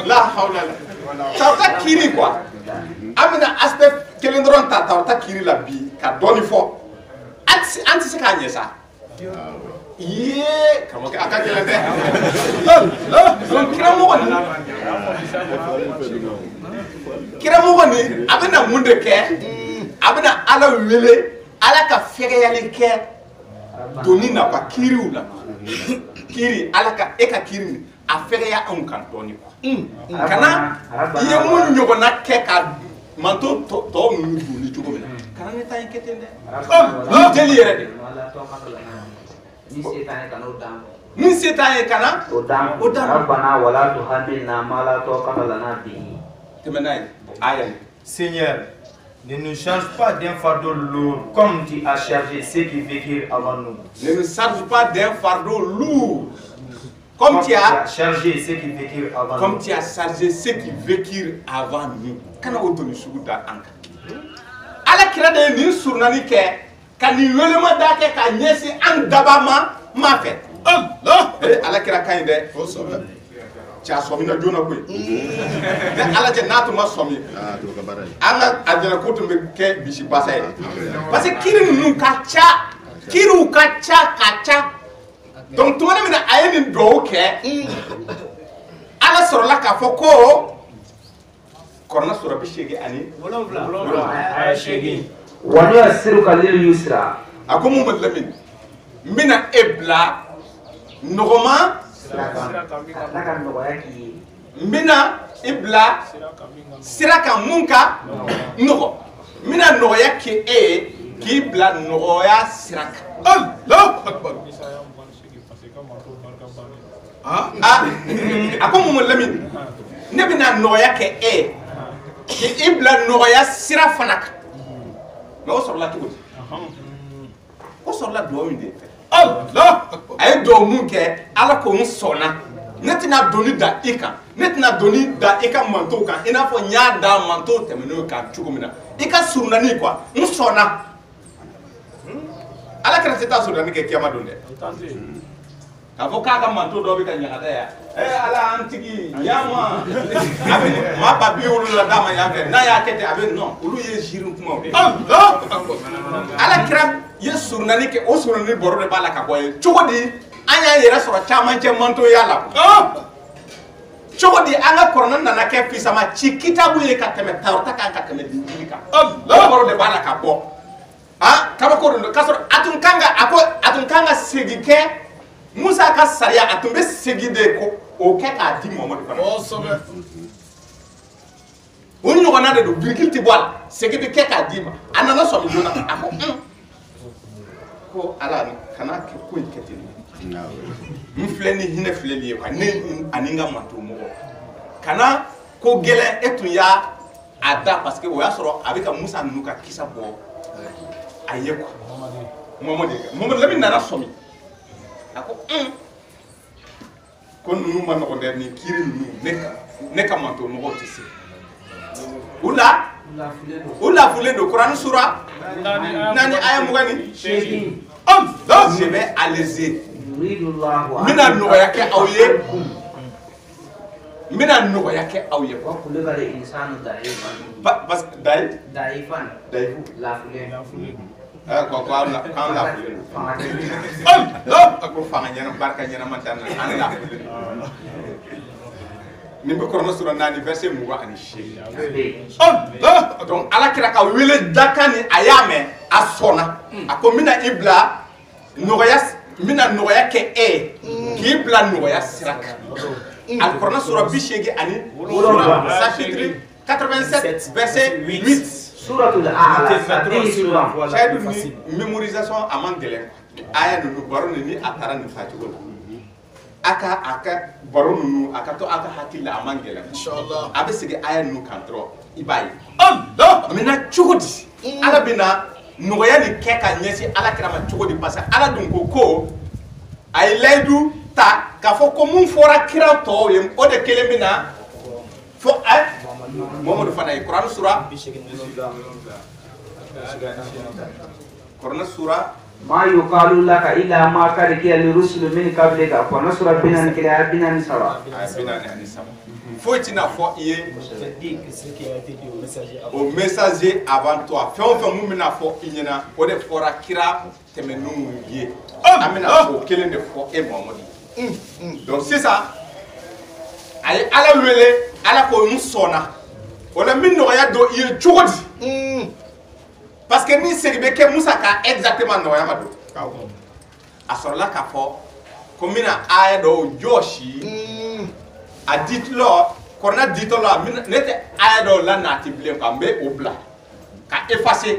la hawla la tawuta kiri quoi an bɛna aspect kelen dɔrɔn ta tawuta kiri la bi ka dɔɔni fɔ an tɛ se k'a ɲɛ sa ye karamɔgɔkɛ a ka gɛlɛn dɛ kiramɔgɔ ni a bɛna mun de kɛ a bɛna ala wele ala ka fɛgɛyali kɛ doni na ka kiriw la kiri ala ka e ka kiri a fɛgɛya anw kan dɔɔni kana i ye mun ɲɔgɔnna kɛ ka manto tɔw ninnu doni cogo min na kana ne ta in kɛ ten dɛ ni jeli yɛrɛ de min se t'an ye kana o dan Rabbana wala tuhammilna ma la taqata lana bihi. Tɛmɛ n'a ye aya ye. Seigneur, ne nous charge pas d'un fardeau lourd comme tu as chargé ceux qui vécurent avant nous. Ne nous charge pas d'un fardeau lourd comme tu as chargé ceux qui vécurent avant nous. Comme tu as chargé ceux qui vécurent avant nous. Kana o doni sugu da an kan. Ala kira de ye nin surunani kɛ ka nin welema da kɛ ka ɲɛsin an daba ma fɛ. Ala kira ka ɲi dɛ. Cɛ a sɔmina joona koyi. Ni ala cɛ n'a tun ma sɔmi an ka alijana ko tun bɛ kɛ bisi basa ye parce que kiri ninnu ka ca kiriw ka ca ka ca donc tumana mina a ye nin duwawu kɛ ala sɔrɔla k'a fɔ ko kɔrɔna sura 87 wa nuyassiruka lil yusra a ko mun Lamin n bɛna e bila nɔgɔma n bɛna e bila sira kan mun ka nɔgɔ n bɛna nɔgɔya kɛ e ye k'i bila nɔgɔya sira kan. Allahu Akbar. A ko mun Lamin ne bɛna nɔgɔya kɛ e ye k'i bila nɔgɔya sira fana kan mais o sɔrɔla cogo di o sɔrɔla duwawu min de fɛ. Allah a ye duwawu mun kɛ ala ko n sɔnna ne tɛna doni da i kan ne tɛna doni da i ka mantow kan i n'a fɔ n y'a da mantow tɛmɛnenw kan cogo min na i ka surunani quoi n sɔnna ala kɛra tɛ taa surunani kɛ kiyama don dɛ k'a fɔ k'a ka manto dɔ bɛ ka ɲagada yan ala an tigi yama a bɛ maa ba 70 la d'a ma yan fɛ n'a y'a kɛ ten a bɛ non olu ye ziiri kumaw de ala kɛra ye surunani kɛ o surunani baro de b'a la ka bɔ ye cogo di an y'an yɛrɛ sɔrɔ camancɛ mantoya la cogo di an ka kɔrɔna nana kɛ fisama ci kitabu ye ka tɛmɛ tawrata kan ka tɛmɛ linjili kan o baro de b'a la ka bɔ kabako don k'a sɔrɔ a tun kan ka segin kɛ Musa ka sariya a tun bɛ segin de ko o kɛ k'a di Muhamadu fana o ɲɔgɔnna de don virgule tɛ bɔ a la segin bɛ kɛ k'a di ma a nana sɔmi joona a ko ala kana kɛ ko in kɛ ten n filɛ ni hinɛ filɛli ye quoi ne ani n ka manto mɔgɔ kana ko gɛlɛn e tun y'a da parce que o y'a sɔrɔ a bɛ ka Musa ninnu ka kisa bɔ a ye quoi Muhamadu Lamin nana sɔmi a ko ko ninnu ma nɔgɔn dɛ nin kiiri ninnu ne ka manto mɔgɔw tɛ se u lafulen don Kurani sura 4 aya 28 je vais alléger n bɛna nɔgɔya kɛ aw ye n bɛna nɔgɔya kɛ aw ye parce que dayifu ko an lafulen ko fanga ɲɛna barika ɲɛnama tɛ an lafulen nin bɛ Kurani sura 4 verset 28 donc ala kira ka wele dakan ni a y'a mɛn a sɔnna a ko n bɛna i bila nɔgɔya n bɛna nɔgɔya kɛ e ye k'i bila nɔgɔya sira kan Al-Qur'an sura 87 chapitre 87 verset 8 Suratul A'la mémorisation a man gɛlɛn aya ninnu baro ni a taara nin fɛcogo la a ka baro ninnu a ka to a ka hakili la a man gɛlɛn inshallah a bɛ segin aya ninnu kan dɔrɔn i b'a ye maintenant cogo di ala bɛna nɔgɔya nin kɛ ka ɲɛsin ala kira ma cogo di parce que ala dun ko a ye layidu ta k'a fɔ ko mun fɔra kira tɔw ye o de kelen bɛ na fɔ Muhammadu fana ye Kurani sura ma yuqalu laka illa ma qad qila lirrusul min qablika Kurani sura 47 foyi tɛna fɔ i ye o messager avant toi fɛn o fɛn mun bɛna fɔ i ɲɛna o de fɔra kira tɛmɛnenw ye an bɛna o kelen de fɔ e Muhammadu donc sisan a ye ala wele ala ko n sɔnna o la min nɔgɔya don i ye cogo di parce que ni segin bɛ kɛ Musa ka exactement nɔgɔya ma don a sɔrɔla k'a fɔ ko n bɛna aya dɔw jɔsi a ditɔlɔ kɔrɔna ditɔlɔ ne tɛ aya dɔw la nati bilen quoi n bɛ o bila ka effacer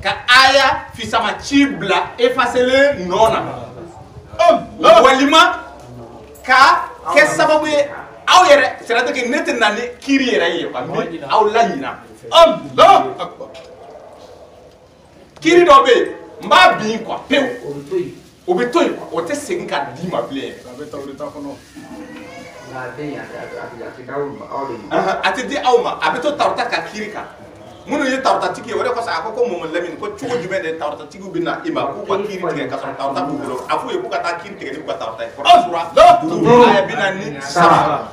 ka aya fisama ci bila effacelen nɔ na walima ka kɛ sababu ye aw yɛrɛ c'est-à-dire que ne tɛ na ni kiiri yɛrɛ ye quoi n bɛ aw la ɲina Allahu Akbar kiiri dɔ bɛ yen n b'a bin quoi pewu o bɛ to yen quoi o tɛ segin ka di ma bilen a tɛ di aw ma a bɛ to Tawrata ka kiiri kan minnu ye Tawratatigi ye o de kɔsɔn a ko Muhammadu Lamin ko cogo jumɛn de Tawratatigiw bɛ na i ma k'u ka kiiri tigɛ ka sɔrɔ Tawrata b'u bolo a f'u ye k'u ka taa kiiri tigɛ ni u ka Tawrata ye Kurani sura 2 aya 43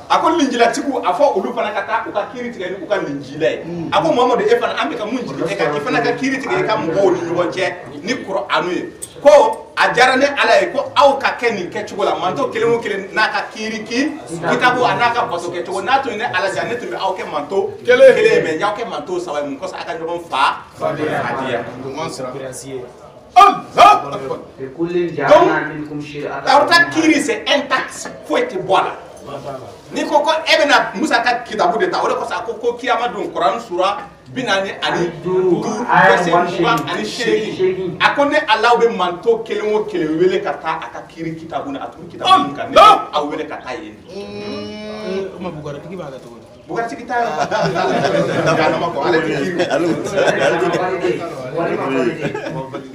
a ko linjilatigiw a fɔ olu fana ka taa u ka kiiri tigɛ ni u ka linjila ye a ko Muhammadu e fana an bɛ ka mun jigin e kan i fana ka kiiri tigɛ i ka mɔgɔw ni ɲɔgɔn cɛ ni Kurani ye ko a diyara ni Ala ye ko aw ka kɛ nin kɛcogo la manto kelen o kelen n'a ka kiiri ki kitabu a n'a ka bato kɛcogo n'a tun ye ne Ala diya ne tun bɛ aw kɛ manto kelen ye mais y'aw kɛ manto 3 ye mun kɔsɔn a ka ɲɔgɔn fadiya donc ta kiiri c'est intact foyi tɛ bɔ a la ni ko e bɛna Musa ka kitabu de ta o de kɔsɔn a ko kiyama don Kuran sura 45 ani 8 a ko ne Ala bɛ manto kelen o kelen wele ka taa a ka kiiri kitabu na a tun kitabu kan ne aw wele ka taa yen Bukaratigi t'a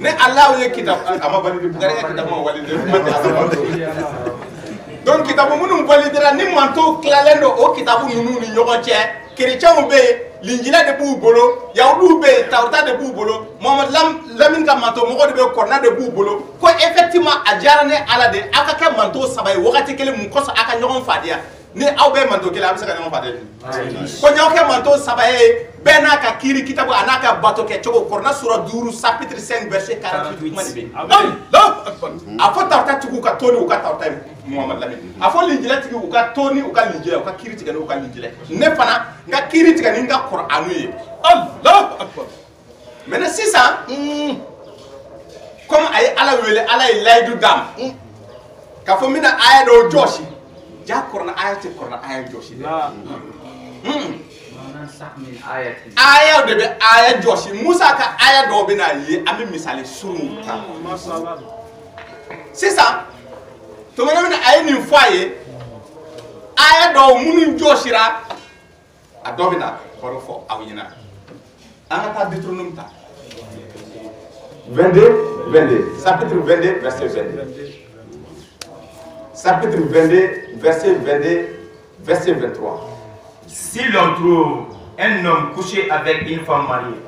ne Ala ye kitabu a ma valide Bukari ka kitabu ma valide donc kitabu minnu validera ni manto tilalen don o kitabu ninnu ni ɲɔgɔn cɛ chrétiens bɛ yen Linjila de b'u bolo Yahudiw bɛ yen Tawrata de b'u bolo Muhamadu Lamine ka manto mɔgɔ de bɛ yen Korana de b'u bolo ko effectivement a diyara ne Ala de aw ka kɛ manto 3 ye wagati kelen mun kɔsɔn a ka ɲɔgɔn fadenya ni aw bɛ manto kelen a bɛ se ka ɲɔgɔn fadenya ko n'aw kɛ manto 3 ye bɛɛ n'a ka kiiri kitabu a n'a ka bato kɛcogo Korana sura 5 chapitre 5 verset 48 kuma de bɛ yen a fɔ Tawrata tigiw ka to ni u ka Tawrata Muhamadu Lamine a fɔ Linjila tigiw u ka to ni u ka Linjila u ka kiiri tigɛ ni u ka Linjila ne fana n ka kiiri tigɛ ni n ka Koranu ye maintenant sisan comme a ye Ala wele Ala ye layidu d'a ma k'a fɔ n bɛna aya dɔw jɔsi ja Korana aya tɛ Korana aya jɔsi dɛ aya de bɛ aya jɔsi Musa ka aya dɔw bɛna ye an bɛ misali surun ta sisan tumana min a ye nin fɔ a ye aya dɔw minnu jɔsira a dɔ bɛna baro fɔ aw ɲɛna an ka taa Deutéronome ta 22 chapitre 22 verset 22 chapitre 22 verset 22 verset 23 si l'on trouve un homme couché avec une femme mariée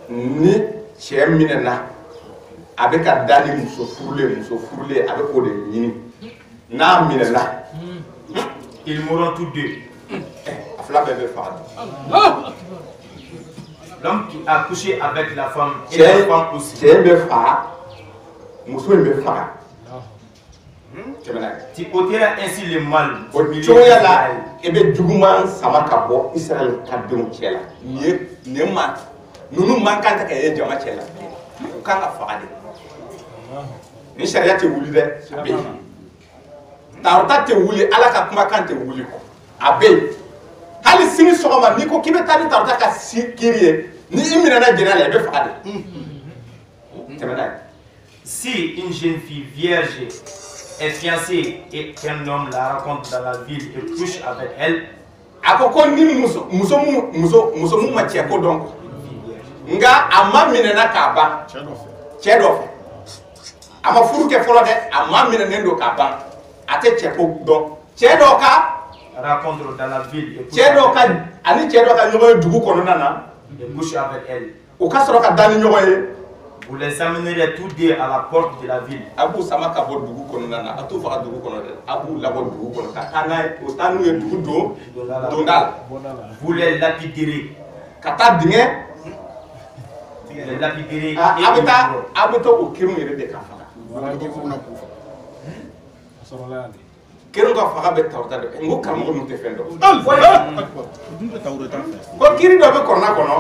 ni cɛ minɛna a bɛ ka da ni muso furulen a bɛ k'o de ɲini n'a minɛna ils mourront tous deux a fila bɛɛ bɛ faga l'homme qui a couché avec la femme et la femme aussi cɛ bɛ faga muso in bɛ faga tu ôteras ainsi le mal o cogoya la i bɛ juguman sama ka bɔ Israël ka denw cɛ la ninnu man kan tɛ ka ye jama cɛ la u kan ka faga de ni sariya tɛ wuli dɛ a bɛ yen Tawrata tɛ wuli Ala ka kumakan tɛ wuli a bɛ yen hali sini sɔgɔma n'i ko k'i bɛ taa ni Tawrata ka kiiri ye ni i minɛna jɛnɛ la i bɛ faga de tɛmɛ n'a ye. Si une jeune fille vierge est fiancée et qu'un homme la rencontre dans la ville et couche avec elle, a ko ko ni muso mun ma cɛ ko dɔn nka a ma minɛna k'a ban cɛ dɔ fɛ a ma furu kɛ fɔlɔ dɛ a ma minɛnen don k'a ban a tɛ cɛ ko dɔn cɛ dɔ ka rencontre dans la ville et cɛ dɔ ka ani cɛ dɔ ka ɲɔgɔn ye dugu kɔnɔna na et couche avec elle. o ka sɔrɔ ka da ni ɲɔgɔn ye. Vous les amènerez tous deux à la porte de la ville. A b'u sama ka bɔ dugu kɔnɔna na a t'u faga dugu kɔnɔ dɛ a b'u labɔ dugu kɔnɔ ka taa n'a ye o taa n'u ye dugu donda la. Vous les lapiderez. ka taa dingɛ. Les lapiderez. a bɛ taa o kiriw yɛrɛ de ka faga. kiriw ka faga bɛ Tawrata de n ko karamɔgɔ ninnu tɛ fɛn dɔn. ko kiri dɔ bɛ Korana kɔnɔ.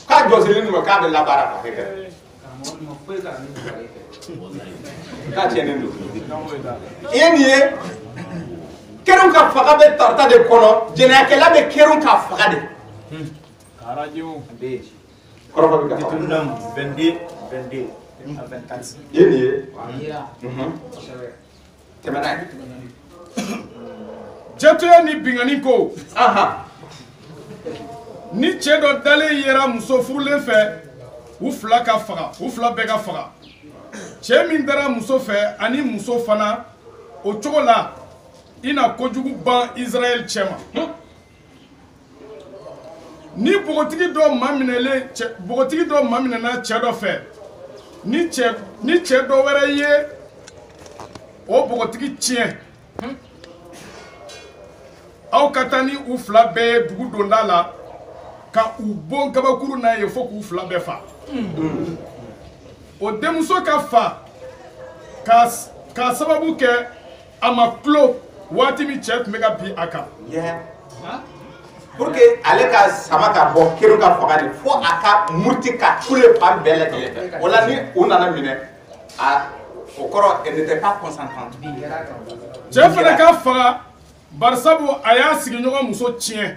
k'a jɔsilen don k'a bɛ labaara ka kɛ k'a tiɲɛnen don i ye nin ye kɛrenw ka faga bɛ Tawrata de kɔnɔ jɛnɛyakɛla bɛ kɛrenw ka faga de kɔrɔfɔ bɛ ka faga 22 22 à 24. i ye nin ye tɛmɛ n'a ye jɛtoya ni bingani ko ni cɛ dɔ dalen yera muso furulen fɛ u fila ka faga u fila bɛɛ ka faga cɛ min dara muso fɛ ani muso fana o cogo la i na kojugu ban Israël cɛ ma ni bogotigi dɔ maminɛna cɛ dɔ fɛ ni cɛ dɔ wɛrɛ ye o bogotigi tiɲɛ aw ka taa ni u fila bɛɛ ye dugu donda la ka u bon kabakuru n'a ye fo k'u fila bɛɛ fa o denmuso ka fa ka sababu kɛ a ma tulo waati min cɛ tun bɛ ka bin a kan. pour que ale ka sama ka bɔ kero ka faga de fo a ka muruti ka kule fan bɛɛ lajɛlen fɛ o la ni o nana minɛ o kɔrɔ elle n'était pas consentante. cɛ fana ka faga barisabu a y'a sigiɲɔgɔn muso tiɲɛ.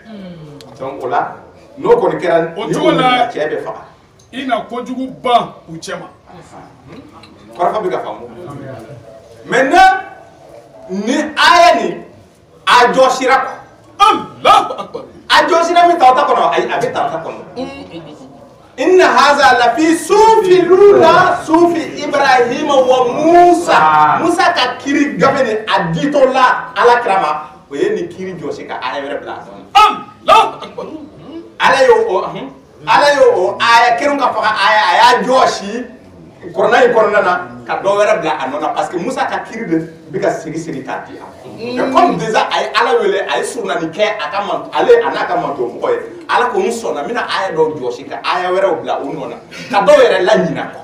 donc o la n'o kɔni kɛra o cogo la cɛ bɛ faga. i na kojugu ban u cɛ ma. kɔrɔfɔ bɛ ka faamu. maintenant ni aya ni a jɔsira quoi. Allahu akbar. a jɔsira min ta o ta kɔnɔ ayi a bɛ ta o ta kɔnɔ. inna haza la fi sufi lula sufi ibrahima wa musa. musa ka kiri gafe ni a ditɔ la ala kira ma o ye ni kiri jɔsi ka aya wɛrɛ bila a kɔnɔ. Allahu akbar. ala y'o aya kelen ka faga aya a y'a jɔsi kɔrɔna in kɔnɔna na ka dɔ wɛrɛ bila a nɔ na parce que musa ka kiri de bɛ ka segi k'a di a ma. mais comme déjà a ye ala wele a ye surunani kɛ a ka man ale a n'a ka manto mɔgɔ ye ala ko n sɔnna n bɛna aya dɔw jɔsi ka aya wɛrɛw bila u nɔ na ka dɔw yɛrɛ la ɲina kɔ.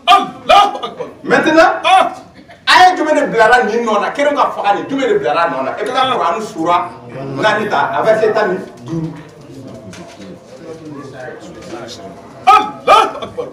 Allahu akbar. maintenant aya jumɛn de bilara nin nɔ na kelen ka faga nin jumɛn de bilara a nɔ na e bɛ taa kurani sura 4 ta a verset 15. Allahu akbar.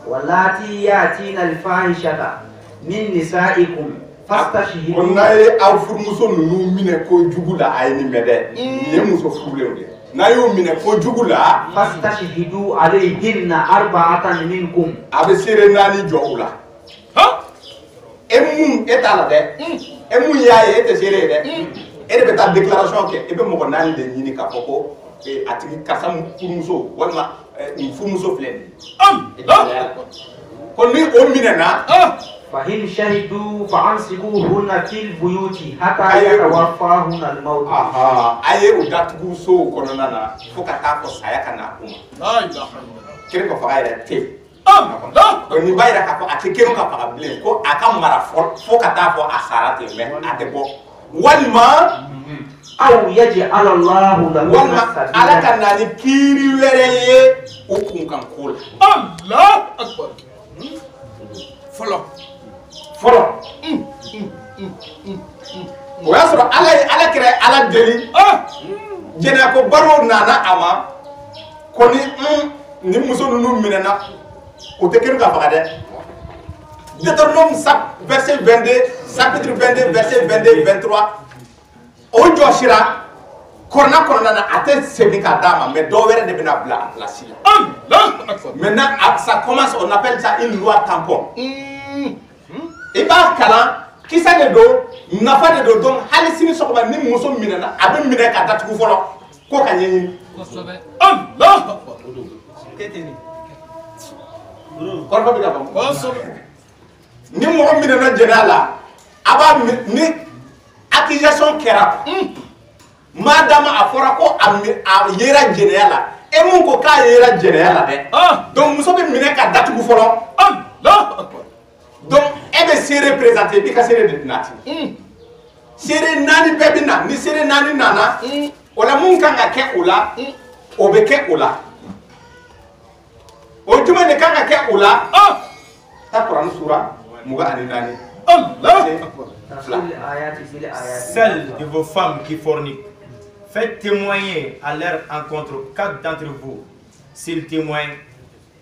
Wallati yatina al-fahishata min nisaikum fastashhidu. On a ye aw furumuso ninnu minɛ ko jugu la a ye nin mɛn dɛ. Nin ye muso furulenw de. N'a y'o minɛ ko jugu la. Fastashhidu alayhinna arba'atan minkum. A bɛ seere 4 jɔ u la. E mun e t'a la dɛ. E mun y'a ye e tɛ seere ye dɛ. E de bɛ taa déclaration kɛ e bɛ mɔgɔ 4 de ɲini k'a fɔ ko a tigi karisa furumuso walima nin furumuso filɛ nin ye. ko ni o minɛna. فإن شهدوا فأمسكوهن في البيوت حتى يتوفاهن الموت. a ye o datugu sow kɔnɔna na fo ka taa fɔ saya ka na u ma. kelen ka faga yɛrɛ tɛ yen. nin b'a yira k'a fɔ a tɛ kelen ka faga bilen ko a ka mara fo ka taa fɔ a sara ten mais a tɛ bɔ walima. aw yaj'ala Allahu lahu walima ala ka na ni kiiri wɛrɛ ye o kunkan ko la. Allahu akbar. fɔlɔ. o y'a sɔrɔ ala kɛra ala deli. jɛnɛya ko baro nana a ma ko ni muso ninnu minɛna o tɛ kelen ka faga dɛ. Deutéronome verset 22 chapitre 22 verset 22 23 o jɔsira kɔrɔna kɔnɔna na a tɛ segin ka d'a ma mais dɔw wɛrɛ de bɛna bila a place la. maintenant ça commence on appelle ça une loi tampon. I b'a kalan kisa de don nafa de don donc hali sini sɔgɔma ni muso minɛna a bɛ minɛ ka datugu fɔlɔ ko ka ɲɛɲini. Allahu akbar. kɔrɔfɔ bɛ ka ban. ni mɔgɔ minɛna jɛnɛya la a b'a ni accusation kɛra madama a fɔra ko a yera jɛnɛya la e mun ko k'a yera jɛnɛya la dɛ donc muso bɛ minɛ ka datugu fɔlɔ. Allahu akbar. donc e bɛ seere présenter i ka seere de tɛna ten. seere 4 bɛɛ bɛ na ni seere 4 nana o la mun kan ka kɛ o la o bɛ kɛ o la o jumɛn de kan ka kɛ o la ta Kurani sura 24. Allahu akbar. Celles de vos femmes qui forniquent, faites témoigner à leur encontre 4 d'entre vous. S'ils témoignent,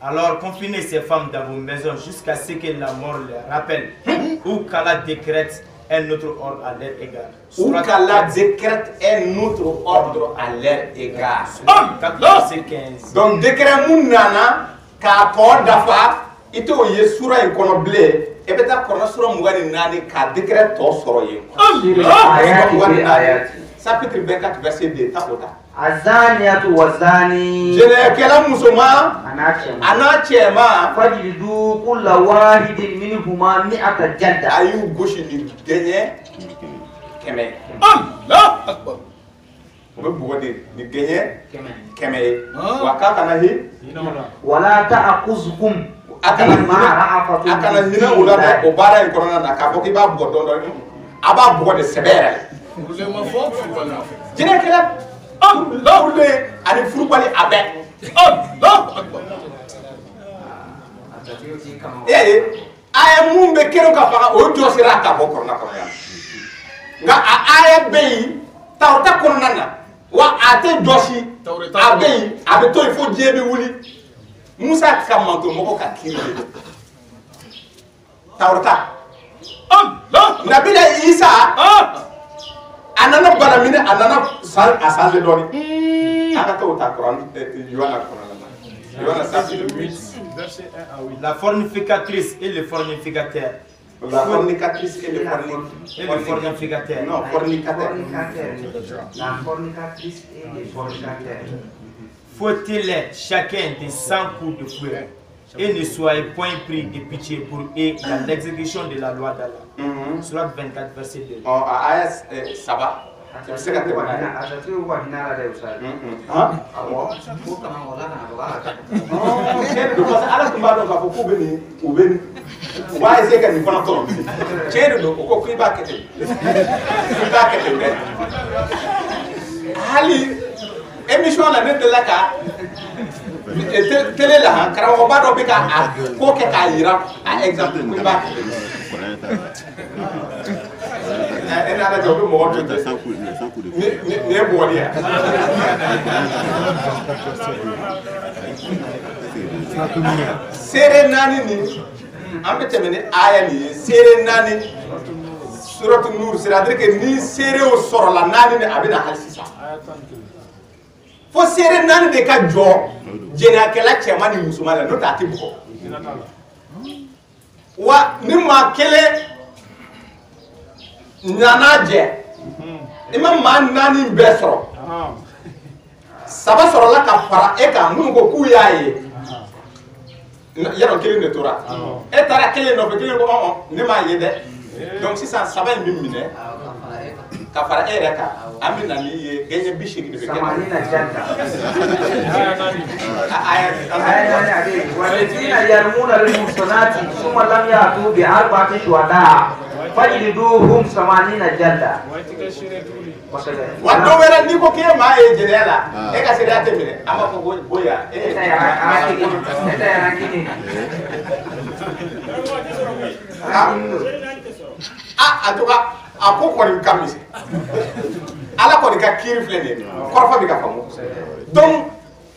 alors confinez ces femmes dans vos maisons jusqu'à ce que la mort les rappelle ou qu'Allah décrète un autre ordre à leur égard. Ou qu'Allah décrète un autre ordre à leur égard. 14-15. Donc décret mun nana k'a tɔ dafa i t'o ye sura in kɔnɔ bilen e bɛ taa kɔnɔ sura 24 ka décret tɔ sɔrɔ yen. chapitre 24 verset 2 ta o ta. azaniyatu wazani. jɛnɛyakɛla musoman a n'a cɛman. fajlidu kulla wahidin minhuma mi'ata jalda. a y'u gosi ni gɛɲɛ 100. Allahu akbar. o bɛ bugɔ de ni gɛɲɛ 100 ye. wa k'a kana hi. wala ta'khuzkum. a kana hinɛ o la dɛ o baara in kɔnɔna na k'a fɔ k'i b'a bugɔ dɔɔnin dɔɔnin a b'a bugɔ de sɛbɛ yɛrɛ la. jɛnɛyakɛla furulen ani furubali a bɛɛ Allahu Akbar. Aya mun be kero ka faga o josira ka bo korona ko ya nga aya be tawta korona na wa ate joshi abe abe to ifo diebe wuli Musa kamanto moko ka kiri tawta Allah nabila Isa anana baramine anana sal asal doni aka to ta Quran Yohana Yohana chapitre 8 verset 1 à 8. La fornicatrice et le fornicateur. La fornicatrice et le fornicateur. Non, fornicateur. La fornicatrice et les fornicateurs. Faut-il chacun de 100 coups de fouet et ne soyez point pris de pitié pour eux dans l'exécution de la loi d'Allah. Surat 24, verset 2. Oh, ayat Saba. Parce que ala kumba do ka fo ko beni wa ese ka ni fana to chere do ko ko iba kete hali émission la net de la ka télé la kara ko ba do be ka ko ke ka yira a exemple ko iba et là je veux moi de 100 coups ne bon ya sere nani ni ambe temene aya ni sere nani surat nur c'est-à-dire que ni sere o soro la nani ni abina halsisa fo sere nani de ka jo jena kala chema ni musumala no ta tibuko wa ni ma kele nana je ima ma nani besoro saba soro la ka fara e ka mun ko ku yaye yaro kelen de tora e tara kelen no kelen ko ne ma yede donc si ça saba mi mine ka fara e reka amina ni ye genye bishiki de samani na janta aya ade walladina yarmuna lil muhsanati thumma lam yatu bi arba'ati shuhada fajliduhum 80 jalda wado wera ni ko ke ma e jenela e ka sira temine ama ko boya e eta ya kini atuka akoko ni kamise ala ko ni ka kiri flene korfa bi ka famu donc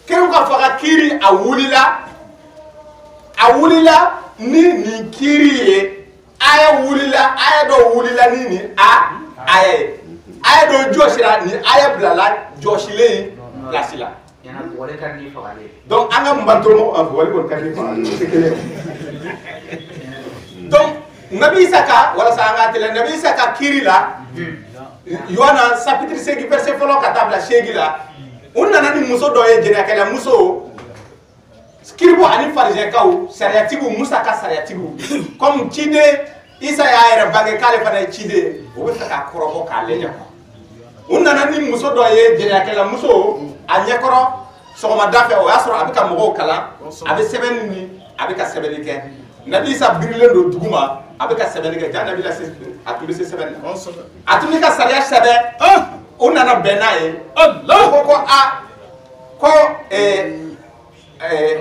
kero ka faga kiri awulila ni kiri ye aya wulila aya do wulila ni aya do joshira ni aya blala joshile plasila yana wole kan ni fagale donc anga mbantomo wole kon kan ni fagale donc nabi saka wala sanga tele nabi saka kirila Yohana chapitre 5 verset folo katabla shegila unna nani muso do ye jena kala muso skirbo ani farisien kaw sariatibu musa ka sariatibu comme cide isa ya era bange kale fana cide o be ka korobo ka lenya unna nani muso do ye jena kala muso anya koro so ma dafe o yasro abika mogo kala abe seben ni abika sebeni ke nabi isa birile do duguma abika sebeni ke jana bila atuli se seben atuli ka saria sebe unna na benaye Allah ko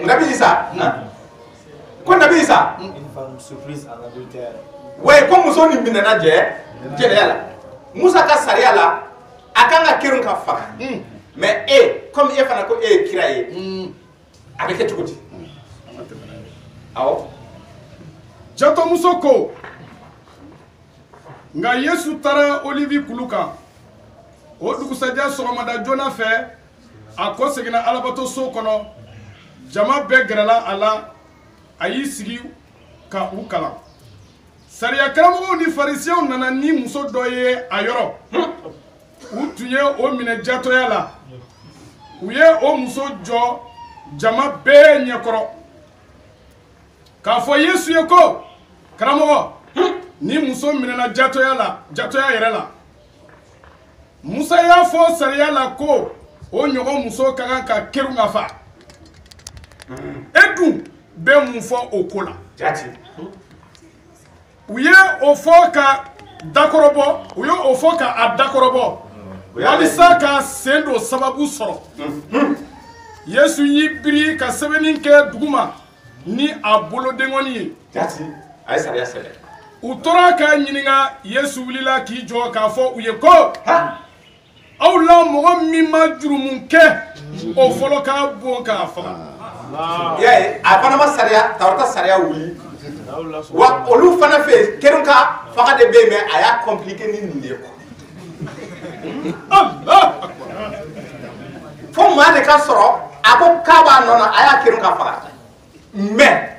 Nabi Isa ko Nabi Isa Une femme surprise en adultère. ouais ko muso ni minana je yala Musa ka sariya la akanga kirun ka fa mais comme fana ko kiraye avec et tukuti awo jato muso ko nga Yesu tara Olivi kuluka o dugusaja sɔgɔmada jona fɛ a ko segina alabato so kɔnɔ jama bɛɛ gɛrɛla a la a y'i sigi ka u kalan sariya karamɔgɔw ni farisiɛnw nana ni muso dɔ ye a yɔrɔ u tun ye o minɛ jatɔya la u ye o muso jɔ jama bɛɛ ɲɛkɔrɔ k'a fɔ Yesu ye ko karamɔgɔ ni muso minɛna jatɔya yɛrɛ la Musa y'a fɔ sariya la ko o ɲɔgɔn muso ka kan ka kerun ka fa e dun bɛ mun fɔ o ko la jati u ye o fɔ ka dakɔrɔbɔ u ye o fɔ ka a dakɔrɔbɔ walisa ka sen do sababu sɔrɔ Yesu y'i biri ka sɛbɛnni kɛ duguma ni a bolodengɔni ye. Jati a ye sariya sɛbɛn. U tora k'a ɲininka Yesu wulila k'i jɔ k'a fɔ u ye ko aw la mɔgɔ min ma jurumu kɛ o fɔlɔ k'a bon k'a faga. y'a ye a fana ma sariya Tawurata sariya wuli wa olu fana fɛ kɛrin ka faga de bɛ yen mais a y'a compliqué ni nin de ye fo maa de ka sɔrɔ a ko k'a b'a nɔ na a y'a kɛrin ka faga mais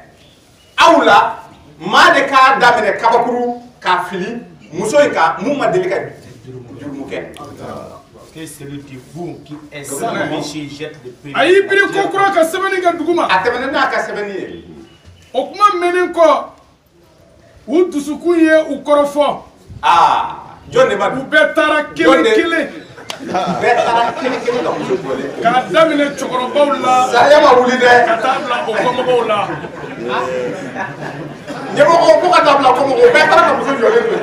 aw la maa de k'a daminɛ kabakuru k'a fili muso in kan mun ma deli ka jurumu kɛ. Celui qui vous qui est sans péché jette le premier. A y'i biri ko kura ka sɛbɛnni kɛ duguma. A tɛmɛnen n'a ka sɛbɛnni ye. O kuma mɛnnen kɔ u dusukun ye u kɔrɔfɔ. Jɔn de ma u bɛɛ taara kelen kelen. Bɛɛ taara kelen kelen ka muso jɔlen. K'a daminɛ cɛkɔrɔbaw la. Sariya ma wuli dɛ. Ka taa bila o kɔmɔgɔw la. Ɲɛmɔgɔw ko ka taa bila kɔmɔgɔw bɛɛ taara ka muso jɔlen to.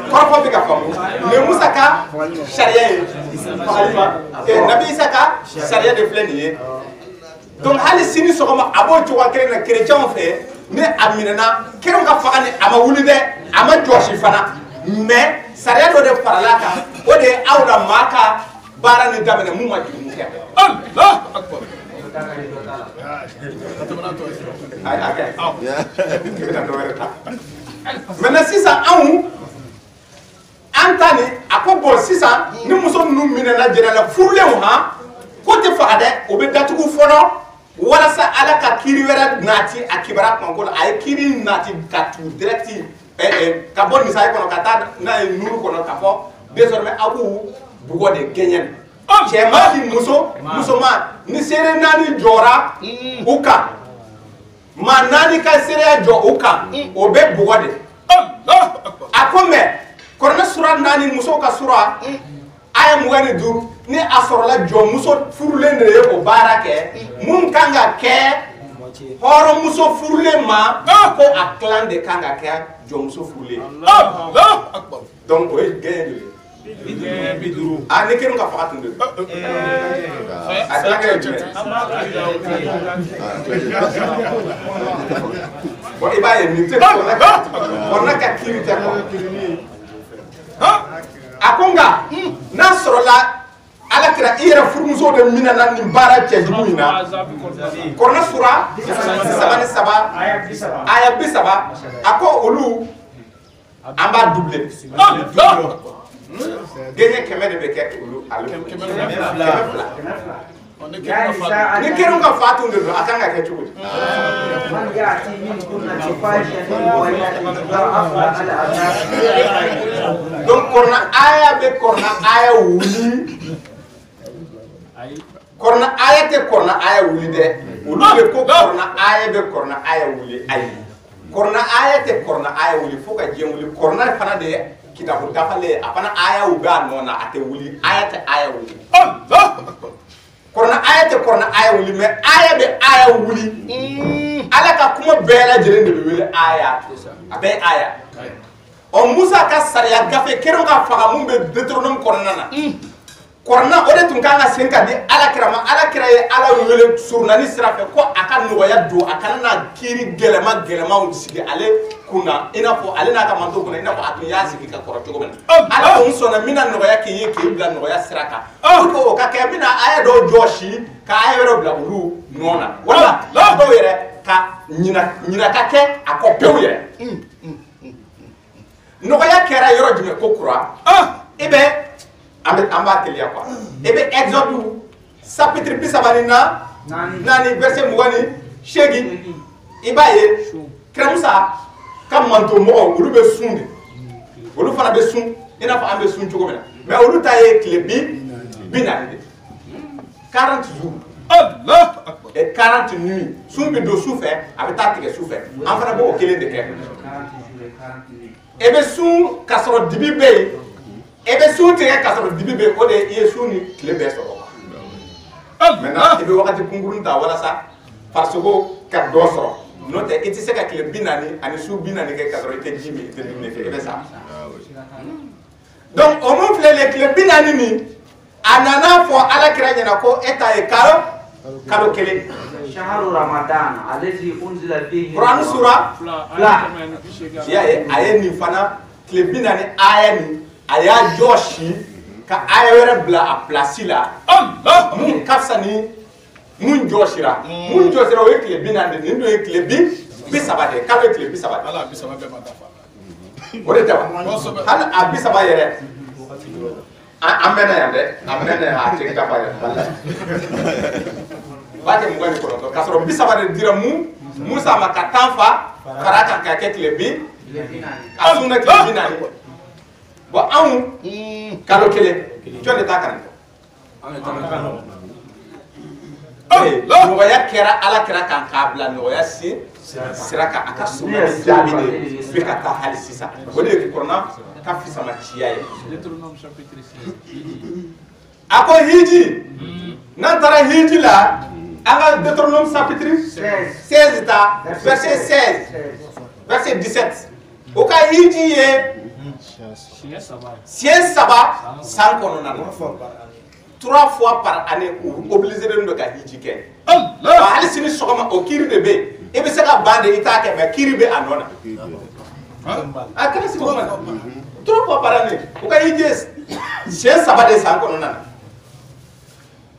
Kɔrɔfɔ bɛ ka faamu mais Musa ka sariya ye Nabi Isa ka sariya de filɛ nin ye donc hali sini sɔgɔma a b'o cogoya kelen na chrétienw fɛ ni a minɛna kɛrenw ka faga ni a ma wuli dɛ a ma jɔsi fana mais sariya dɔ de farala kan o de ye aw la maa ka baara ni daminɛ mun ma jurumu kɛ. Allahu akbar. Maintenant sisan anw an ta nin a ko bon sisan ni muso ninnu minɛna jɛnɛla furulenw ko tɛ faga dɛ o bɛ datugu fɔlɔ walasa Ala ka kiiri wɛrɛ nati a kibaruya kumako la a ye kiiri nati ka tugu direct ka bɔ misali kɔnɔ ka taa n'a ye nuru kɔnɔ ka fɔ désormais aw b'u bugɔ de gɛɲɛ cɛman ni musoman ni seere naani jɔra u kan maa naani ka seereya jɔ u kan o bɛ bugɔ de a ko mɛ Kuranɛ sura 4 musow ka sura aya 25 ni a sɔrɔla jɔnmuso furulen de ye o baara kɛ mun kan ka kɛ hɔrɔnmuso furulen ma ko a tilan de kan ka kɛ jɔnmuso furulen donc o ye gɛɲɛ de ye ni kɛrin ka faga tun de a tilan kɛ jumɛn bon i b'a ye nin tɛ Kuranɛ ka kiiri tɛ quoi a ko nka n'a sɔrɔla Alakira i yɛrɛ furumuso de minɛna nin baara cɛjugu in na Kuranɛ sura 33 aya 30 a ko olu an b'a doublé gɛɲɛ 100 de bɛ kɛ olu ale 100 ni kɛrin ka fa tun de don a kan ka kɛ cogo di donc Kuranɛ aya bɛ Kuranɛ aya wuli Kuranɛ aya tɛ Kuranɛ aya wuli dɛ olu de ko Kuranɛ aya bɛ Kuranɛ aya wuli ayi Kuranɛ aya tɛ Kuranɛ aya wuli fo ka diɲɛ wuli Kuranɛ fana de ye kitabu dafalen ye a fana ayaw bɛ a nɔ na a tɛ wuli aya tɛ aya wuli Kuranɛ aya tɛ Kuranɛ aya wuli mais aya bɛ aya wuli Ala ka kuma bɛɛ lajɛlen de bɛ wele aya a bɛɛ aya ɔ Musa ka sariya gafe kɛrenw ka faga mun bɛ Deutéronome kɔnɔna na Kuranɛ o de tun kan ka sen ka di Alakira ma Alakira ye Ala wele surunali sira fɛ ko a ka nɔgɔya don a kana na kiiri gɛlɛmaw sigi ale kun na i n'a fɔ ale n'a ka manto kunna i n'a fɔ a tun y'a sigi ka kɔrɔ cogo min na Ala tun sɔnna n bɛna nɔgɔya k'i ye k'i bila nɔgɔya sira kan pour que o ka kɛ n bɛna aya dɔw jɔsi ka aya wɛrɛw bila olu nɔ na wala dɔw yɛrɛ ka ɲina ka kɛ a kɔ pewu yɛrɛ nɔgɔya kɛra yɔrɔ jumɛn ko kura i bɛ an b'a teliya quoi i bɛ Exode chapitre 34 verset 28 i b'a ye Kira Musa ka manto mɔgɔw olu bɛ sun de olu fana bɛ sun i n'a fɔ an bɛ sun cogo min na mais olu ta ye tile 40 de 40 jours et 40 nuits sun bɛ don su fɛ a bɛ taa tigɛ su fɛ an fana b'o kelen de kɛ e bɛ sun ka sɔrɔ dibi bɛ yen e bɛ sun tigɛ ka sɔrɔ dibi bɛ yen o de ye i ye sun ni tile bɛɛ sɔrɔ maintenant i bɛ wagati kunkurun ta walasa farisogo ka dɔ sɔrɔ n'o tɛ i tɛ se ka tile 40 ani su 40 kɛ ka sɔrɔ i tɛ ji min i tɛ dumuni kɛ i bɛ sa donc o mun filɛ nin ye tile 40 nin a nana fɔ Alakira ɲɛna ko e ta ye kalo kalo kelen شهر رمضان الذي أنزل فيه Quran sura لا ya ye aye nin fana tile 40 aya ni aya joshi ka aya wɛrɛ bila a place la Allah mun kafsa ni mun joshira o ye tile 40 nin do ye tile 30 de kalo ye tile 30 ala bisa ba bɛɛ ma dafa o de tɛ wa hali a 30 yɛrɛ an mɛnna yan dɛ a mɛnna yan a tɛ dafa yɛrɛ ba kɛ 29 k'a sɔrɔ 30 de dira Musa ma ka tan fa fara kan ka kɛ tile 20 a sunna tile 40 bon anw kalo kelen jɔn de t'a kan nɔgɔya kɛra ala kɛra kan k'a bila nɔgɔya sira kan a ka sɔrɔ jaabi de bɛ ka taa hali sisan o de ye kɔrɔna ka fisama ciya ye a ko hiji n'an taara hiji la an ka Deutéronome chapitre 16 ta verset 16 verset 17 o ka hiji ye siɲɛ 3 san kɔnɔna na 3 fois par année u obligé de ka hiji kɛ wa hali sini sɔgɔma o kiri de bɛ yen i bɛ se ka ban de i t'a kɛ mais kiri bɛ a nɔ na a kɛra sigi o ma 3 fois par année o ka hiji ye siɲɛ 3 de san kɔnɔna na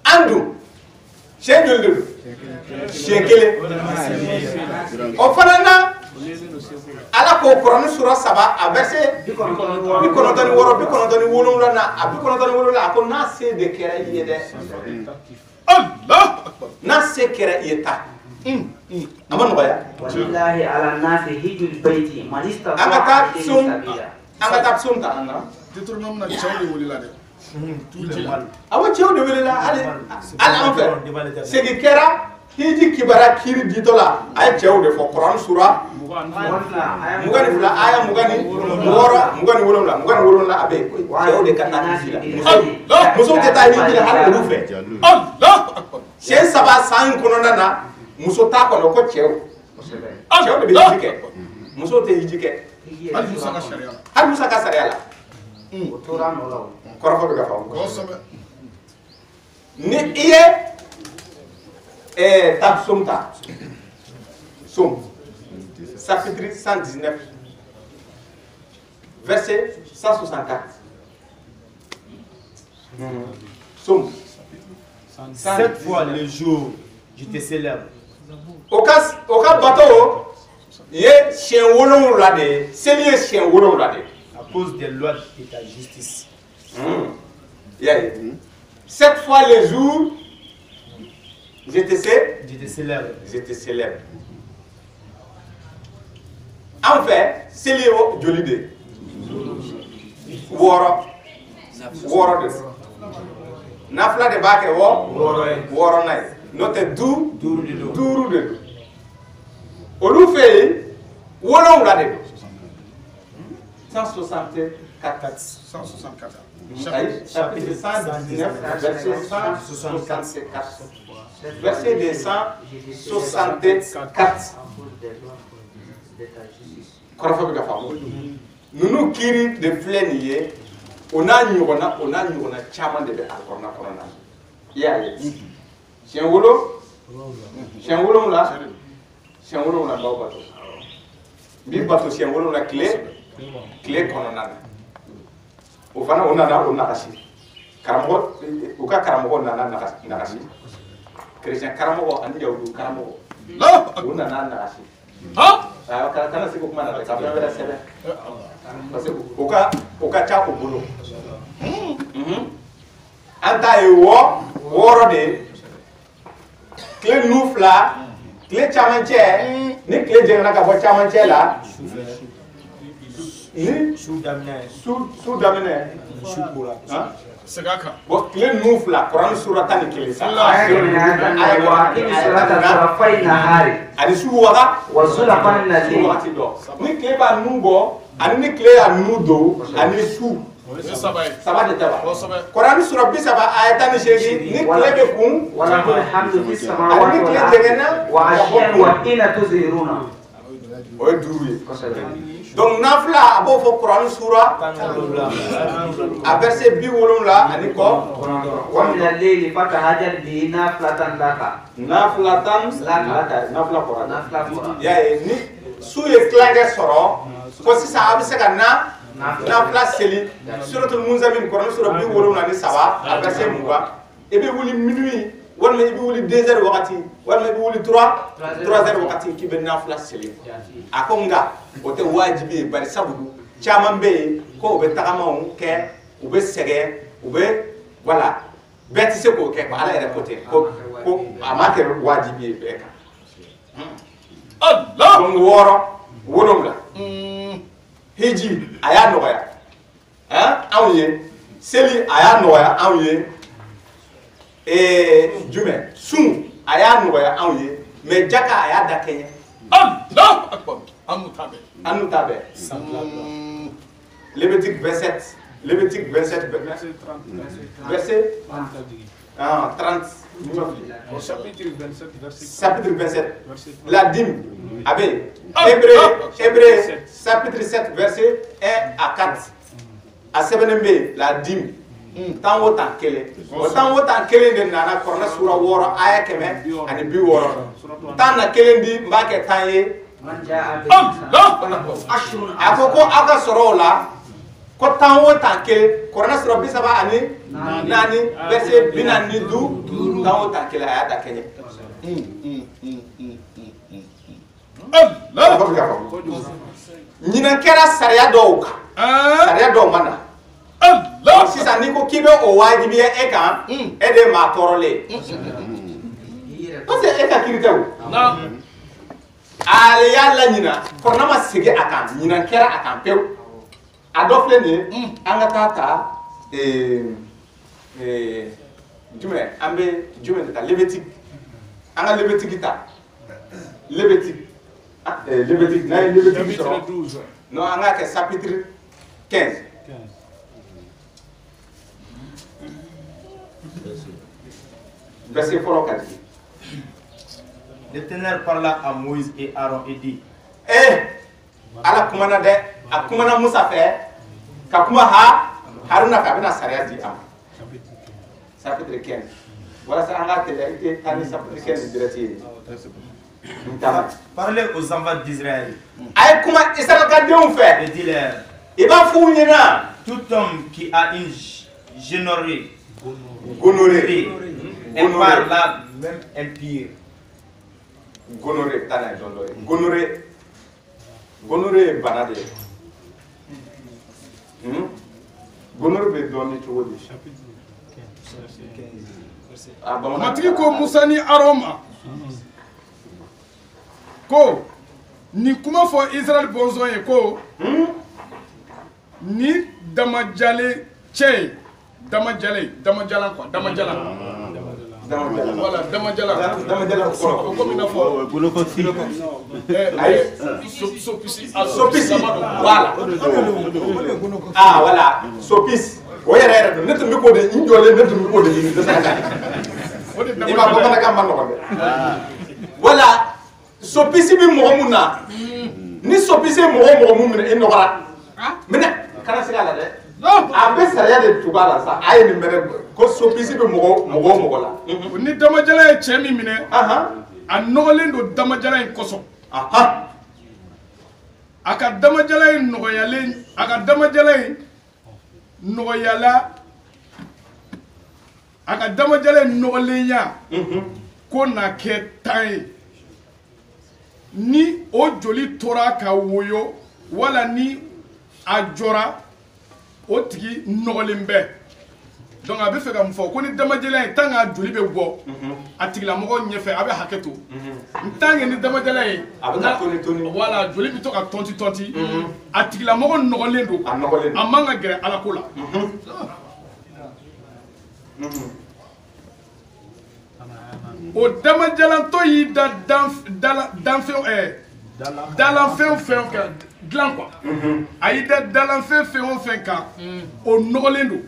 an dun siɲɛ joli de don siɲɛ kelen o fana na ala ko Kuranɛ sura 3 a verset 97 na a 97 a ko n'a se de kɛra i ye dɛ Allah n'a se kɛra i ye ta a ma nɔgɔya walillahi ala nasi hijul baiti man istata an ka taa ilayhi sun sabila an ka taa sun ta an na Deutéronome na cɛw de wulila dɛ awɔ cɛw de welela hali an fɛ segi kɛra hiji kibara kiri ditɔ la a ye cɛw de fɔ Kuranɛ sura 22 aya 27 a bɛ yen cɛw de ka taa hiji la musow tɛ taa hiji la hali olu fɛ Allah siɲɛ 3 san kɔnɔna na muso t'a kɔnɔ ko cɛw de bɛ hiji kɛ musow tɛ hiji kɛ hali Musa ka sariya la hali Musa ka sariya la o tora nɔ la o kɔrɔfɔ bɛ ka faamu kosɛbɛ ni i ye ta som ta som chapitre 119 verset 164 som 7 fois le jour, je te célèbre. o ka bato ye siɲɛ 7 de ye seli ye siɲɛ 7 de ye À cause des lois de ta justice. Yeah. 7 fois le jour, je te célèbre. En fait, c'est les jolide. Woro de. Nafla de bake woro na. Note duru de. Olu fait wolonwula de. 164. Chapitre 119, verset 164. Verset 264. Kɔrɔfɔ bɛ ka faamu. Ninnu kiiri de filɛ nin ye, o n'a ɲɔgɔnna caman de bɛ a kɔnɔna kɔnɔna. I y'a ye. Siɲɛ 7 baw bato. N b'i bato siɲɛ 7 tile kɔnɔna na. O fana o nana o nagasi. Karamɔgɔ u ka karamɔgɔ nana nagasi. Chrétien karamɔgɔ ani yahudu karamɔgɔ. U nana nagasi. Kana se ko kuma na dɛ ka fɛn wɛrɛ sɛbɛn. Parce que o ka ca o bolo. An ta ye 6 de ye. Tile 7 tile camancɛ ni tile jɛngɛnna ka bɔ camancɛ la. Su daminɛ segin a kan bon tile 7 Kuranɛ sura 11 sa ani su wagati dɔ ni tile b'a nu bɔ ani ni tile y'a nu don ani su saba de tɛ wa Kuranɛ sura 30 aya 18 ni tile bɛ kun ani ni tile jɛngɛnna o ye 5 ye donc nafila a b'o fɔ Kurani sura a verset 70 ani kɔ ومن الليل فتهجد به نافلة لك nafilatan لك nafila kɔrɔ نافلة قرآن y'a ye ni su ye tilankɛ sɔrɔ ko sisan a bɛ se ka nafila seli suratul Munzamin Kurani sura 70 ani 3 a verset 20 i bɛ wuli minuit walima i bɛ wuli 2 heures wagati walima i bɛ wuli 3 heures wagati k'i bɛ nafila seli a ko nka o tɛ wajibi ye bari sabu caman bɛ yen ko u bɛ tagamaw kɛ u bɛ sɛgɛn u bɛ voilà bɛɛ tɛ se k'o kɛ quoi ala yɛrɛ ko tɛ ko a ma kɛ wajibi ye bɛɛ kan Allah donc 6 7 hiji a y'a nɔgɔya anw ye seli a y'a nɔgɔya anw ye jumɛn sun a y'a nɔgɔya anw ye mais jaka a y'a da kɛɲɛ Allah akbar an n'u ta bɛɛ an n'u ta bɛɛ Lévitique 27 Lévitique 27 verset 30 chapitre 27 chapitre 27 la dîme avec Hébreu chapitre 7 verset 1 à 4 a sɛbɛnnen bɛ la dîme tan o tan kelen o tan o tan kelen de nana Kuranɛ sura 6 aya 100 ani 60 tan na kelen di n b'a kɛ tan ye a ko aw ka sɔrɔ o la ko tan o tan kelen Kuranɛ sura 30 ani 4 verset 45 tan o tan kelen a y'a da kɛɲɛ ɲinan kɛra sariya dɔw kan sariya dɔw ma na sisan n'i ko k'i bɛ o wajibiya e kan e de ye maa tɔɔrɔlen parce que e ka kiiri tɛ o ale y'a laɲina Kuranɛ ma segin a kan ɲinan kɛra a kan pewu a dɔ filɛ nin ye an ka taa ta jumɛn an bɛ jumɛn de ta Lévitique an ka Lévitique ta Lévitique Lévitique n'an ye Lévitique sɔrɔ non an k'a kɛ chapitre 15 verset fɔlɔ ka jigin. L'Éternel parla à Moïse et Aaron et dit: Ala kumana dɛ a kumana Musa fɛ ka kuma Haruna fɛ a bɛna sariya di a ma chapitre 15 walasa an ka teliya i tɛ taa ni chapitre 15 direct ye. Parlez aux enfants d'Israël a ye kuma Israël ka denw fɛ et dis-leur: i b'a f'u ɲɛna tout homme qui a une génorée gonorrhée est par là même impire. Gonorrhée tana ye dɔn dɔ ye gonorrhée ye bana de ye gonorrhée bɛ dɔn ni cogo di matigi ko Musa ni Aron ma ko ni kuma fɔ Israël bɔnsɔn ye ko ni damajalen cɛ ye damajalan quoi damajalan voilà damajalan o komi i n'a fɔ sopisi voilà voilà sopisi o yɛrɛ don ne tun bɛ k'o de n jɔlen ne tun bɛ k'o de ɲini i ma bamanankan ma nɔgɔn dɛ voilà sopisi bɛ mɔgɔ mun na ni sopisi ye mɔgɔ mun minɛ i nɔgɔra minɛ kana se a la dɛ a bɛ sariya de tugu a la sa a ye nin bɛrɛ ko sopisi bɛ mɔgɔ la ni damajalan ye cɛ min minɛ a nɔgɔlen don damajalan in kosɔn a ka damajalan in nɔgɔlenya ko na kɛ 10 ye ni o joli tora ka woyo wala ni a jɔra o tigi nɔgɔlen bɛ donc a bɛ fɛ ka mun fɔ ko ni damajalan ye tant que a joli bɛ bɔ a tigilamɔgɔ ɲɛfɛ a bɛ hakɛ to tant que ni damajalan ye a bɛ ka toni voilà joli bɛ to ka tɔnti a tigilamɔgɔ nɔgɔlen don a man ka gɛrɛ Ala ko la o damajalantɔ y'i da dalanfɛn fɛn kan dilan quoi a y'i da dalanfɛn fɛn o fɛn kan o nɔgɔlen don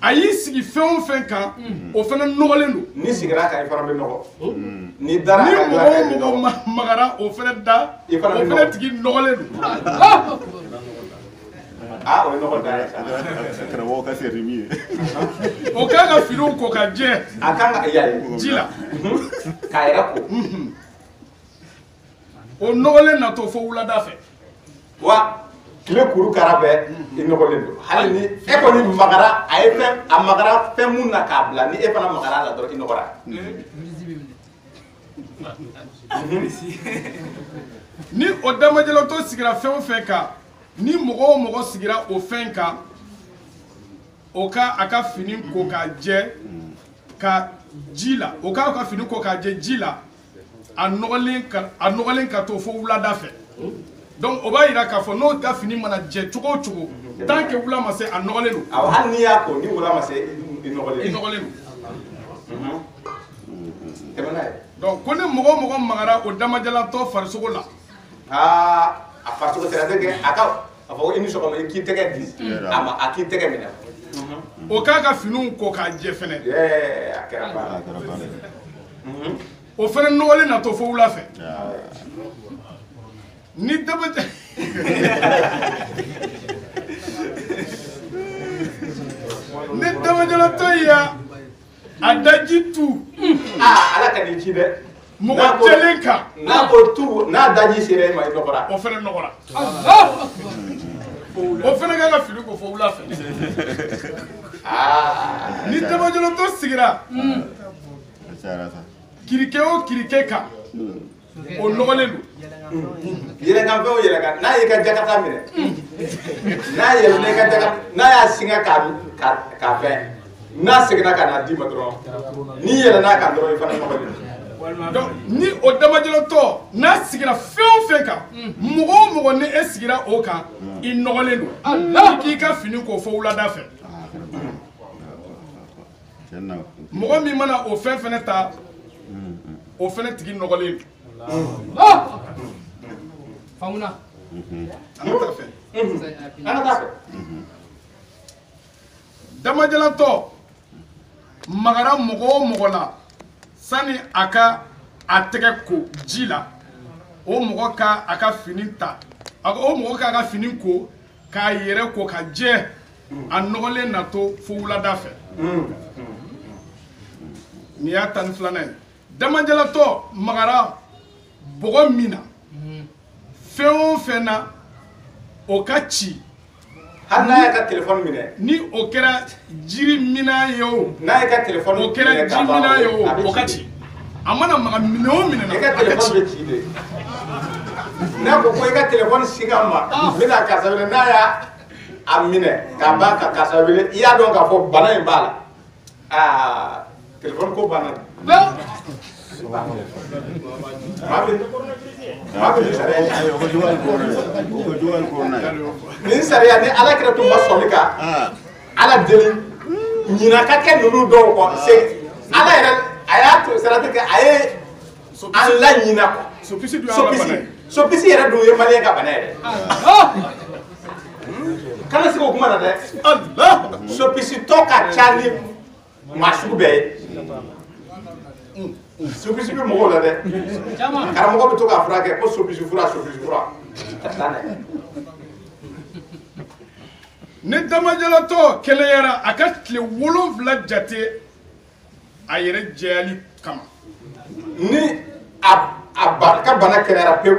a y'i sigi fɛn o fɛn kan o fana nɔgɔlen don ni sigira kan i fana bɛ nɔgɔ ni dara ni kan mɔgɔ o mɔgɔ magara o fana da o fana tigi nɔgɔlen don o ye nɔgɔ da ye karamɔgɔ ka se rimi ye o kan ka finiw ko ka jɛ a kan ka ji la k'a yɛrɛ ko o nɔgɔlen natɔ fo wulada fɛ wa tile kuru kara bɛɛ i nɔgɔlen don hali ni e kɔni magara a ye a magara fɛn mun na k'a bila ni e fana magara a la dɔrɔn i nɔgɔra ni o damajɛlɛtɔ sigira fɛn o fɛn kan ni mɔgɔ o mɔgɔ sigira o fɛn kan o ka a ka fini ko ka jɛ ka ji la o ka ka fini ko ka jɛ ji la a nɔgɔlen ka to fo wulada fɛ donc o b'a yira k'a fɔ n'o ta fini mana jɛ cogo o cogo tant que wula ma se a nɔgɔlen don awɔ hali n'i y'a ko ni wula ma se i nɔgɔlen don tɛmɛ n'a ye donc ko ni mɔgɔ o mɔgɔ magara o damajɛlɛtɔ farisogo la a farisogo c'est à dire que a fɔ ko i ni sɔgɔma i k'i tɛgɛ di a k'i tɛgɛ minɛ o k'a ka finiw ko k'a jɛ fɛnɛ a kɛra baara o fɛnɛ nɔgɔlen na to fo wula fɛ ni damajɛlɛtɔ ya a daji tu ala ka nin ci dɛ mɔgɔ jɛlen kan n'a ko tu n'a daji sera e ma i nɔgɔra o fɛnɛ nɔgɔra o fɛnɛ kan ka fini ko fo wula fɛ ni damajɛlɛtɔ sigira kirike o kirike kan o nɔgɔlen don yɛlɛkan fɛn o yɛlɛkan n'a y'i ka jakata minɛ n'a yɛlɛna i ka jakata n'a y'a singa k'a fɛn n'a seginna ka n'a d'i ma dɔrɔn n'i yɛlɛn'a kan dɔrɔn i fana nɔgɔlen don donc ni o damajɛlɛtɔ n'a sigira fɛn o fɛn kan mɔgɔ o mɔgɔ ni e sigira o kan i nɔgɔlen don i k'i ka fini ko fo wulada fɛ mɔgɔ min mana o fɛn fɛnɛ ta o fɛnɛ tigi nɔgɔlen don faamuna an ka taa fɛ damajɛlɛtɔ magara mɔgɔ o mɔgɔ la sani a ka a tɛgɛ ko ji la o mɔgɔ ka a ka fini ta o mɔgɔ k'a ka fini ko k'a yɛrɛ ko ka jɛ a nɔgɔlen natɔ fo wulada fɛ nin y'a tan ni filanan ye damajɛlɛtɔ magara bɔgɔ min na fɛn o fɛn na o ka ci hali n'a y'a ka telefɔni minɛ ni o kɛra jiri minan ye o n'a y'i ka telefɔni o kɛra ji minan ye o ka ci a mana maga minɛ o minɛ na i ka telefɔni bɛ ci de n'a ko ko i ka telefɔni siga ma n bɛna karisa wele n'a y'a minɛ k'a ban ka karisa wele i y'a dɔn k'a fɔ bana in b'a la telefɔni ko banna nin sariya ni ala kira tun ma sɔnni kan ala deli ɲinan ka kɛ ninnu dɔw kɔ ala yɛrɛ a y'a to sira tɛ kɛ a ye an la ɲinan kɔ sopisi yɛrɛ dun ye maliyɛn ka bana yɛrɛ kana sigi o kuma na dɛ sopisi tɔ ka ca ni maa sugu bɛɛ ye sopisi bɛ mɔgɔw la dɛ karamɔgɔ bɛ to k'a furakɛ ko sopisi fura ni damajɛlɛtɔ kɛnɛyara a ka tile 7 jate a yɛrɛ jɛyali kama ni a ka bana kɛnɛyara pewu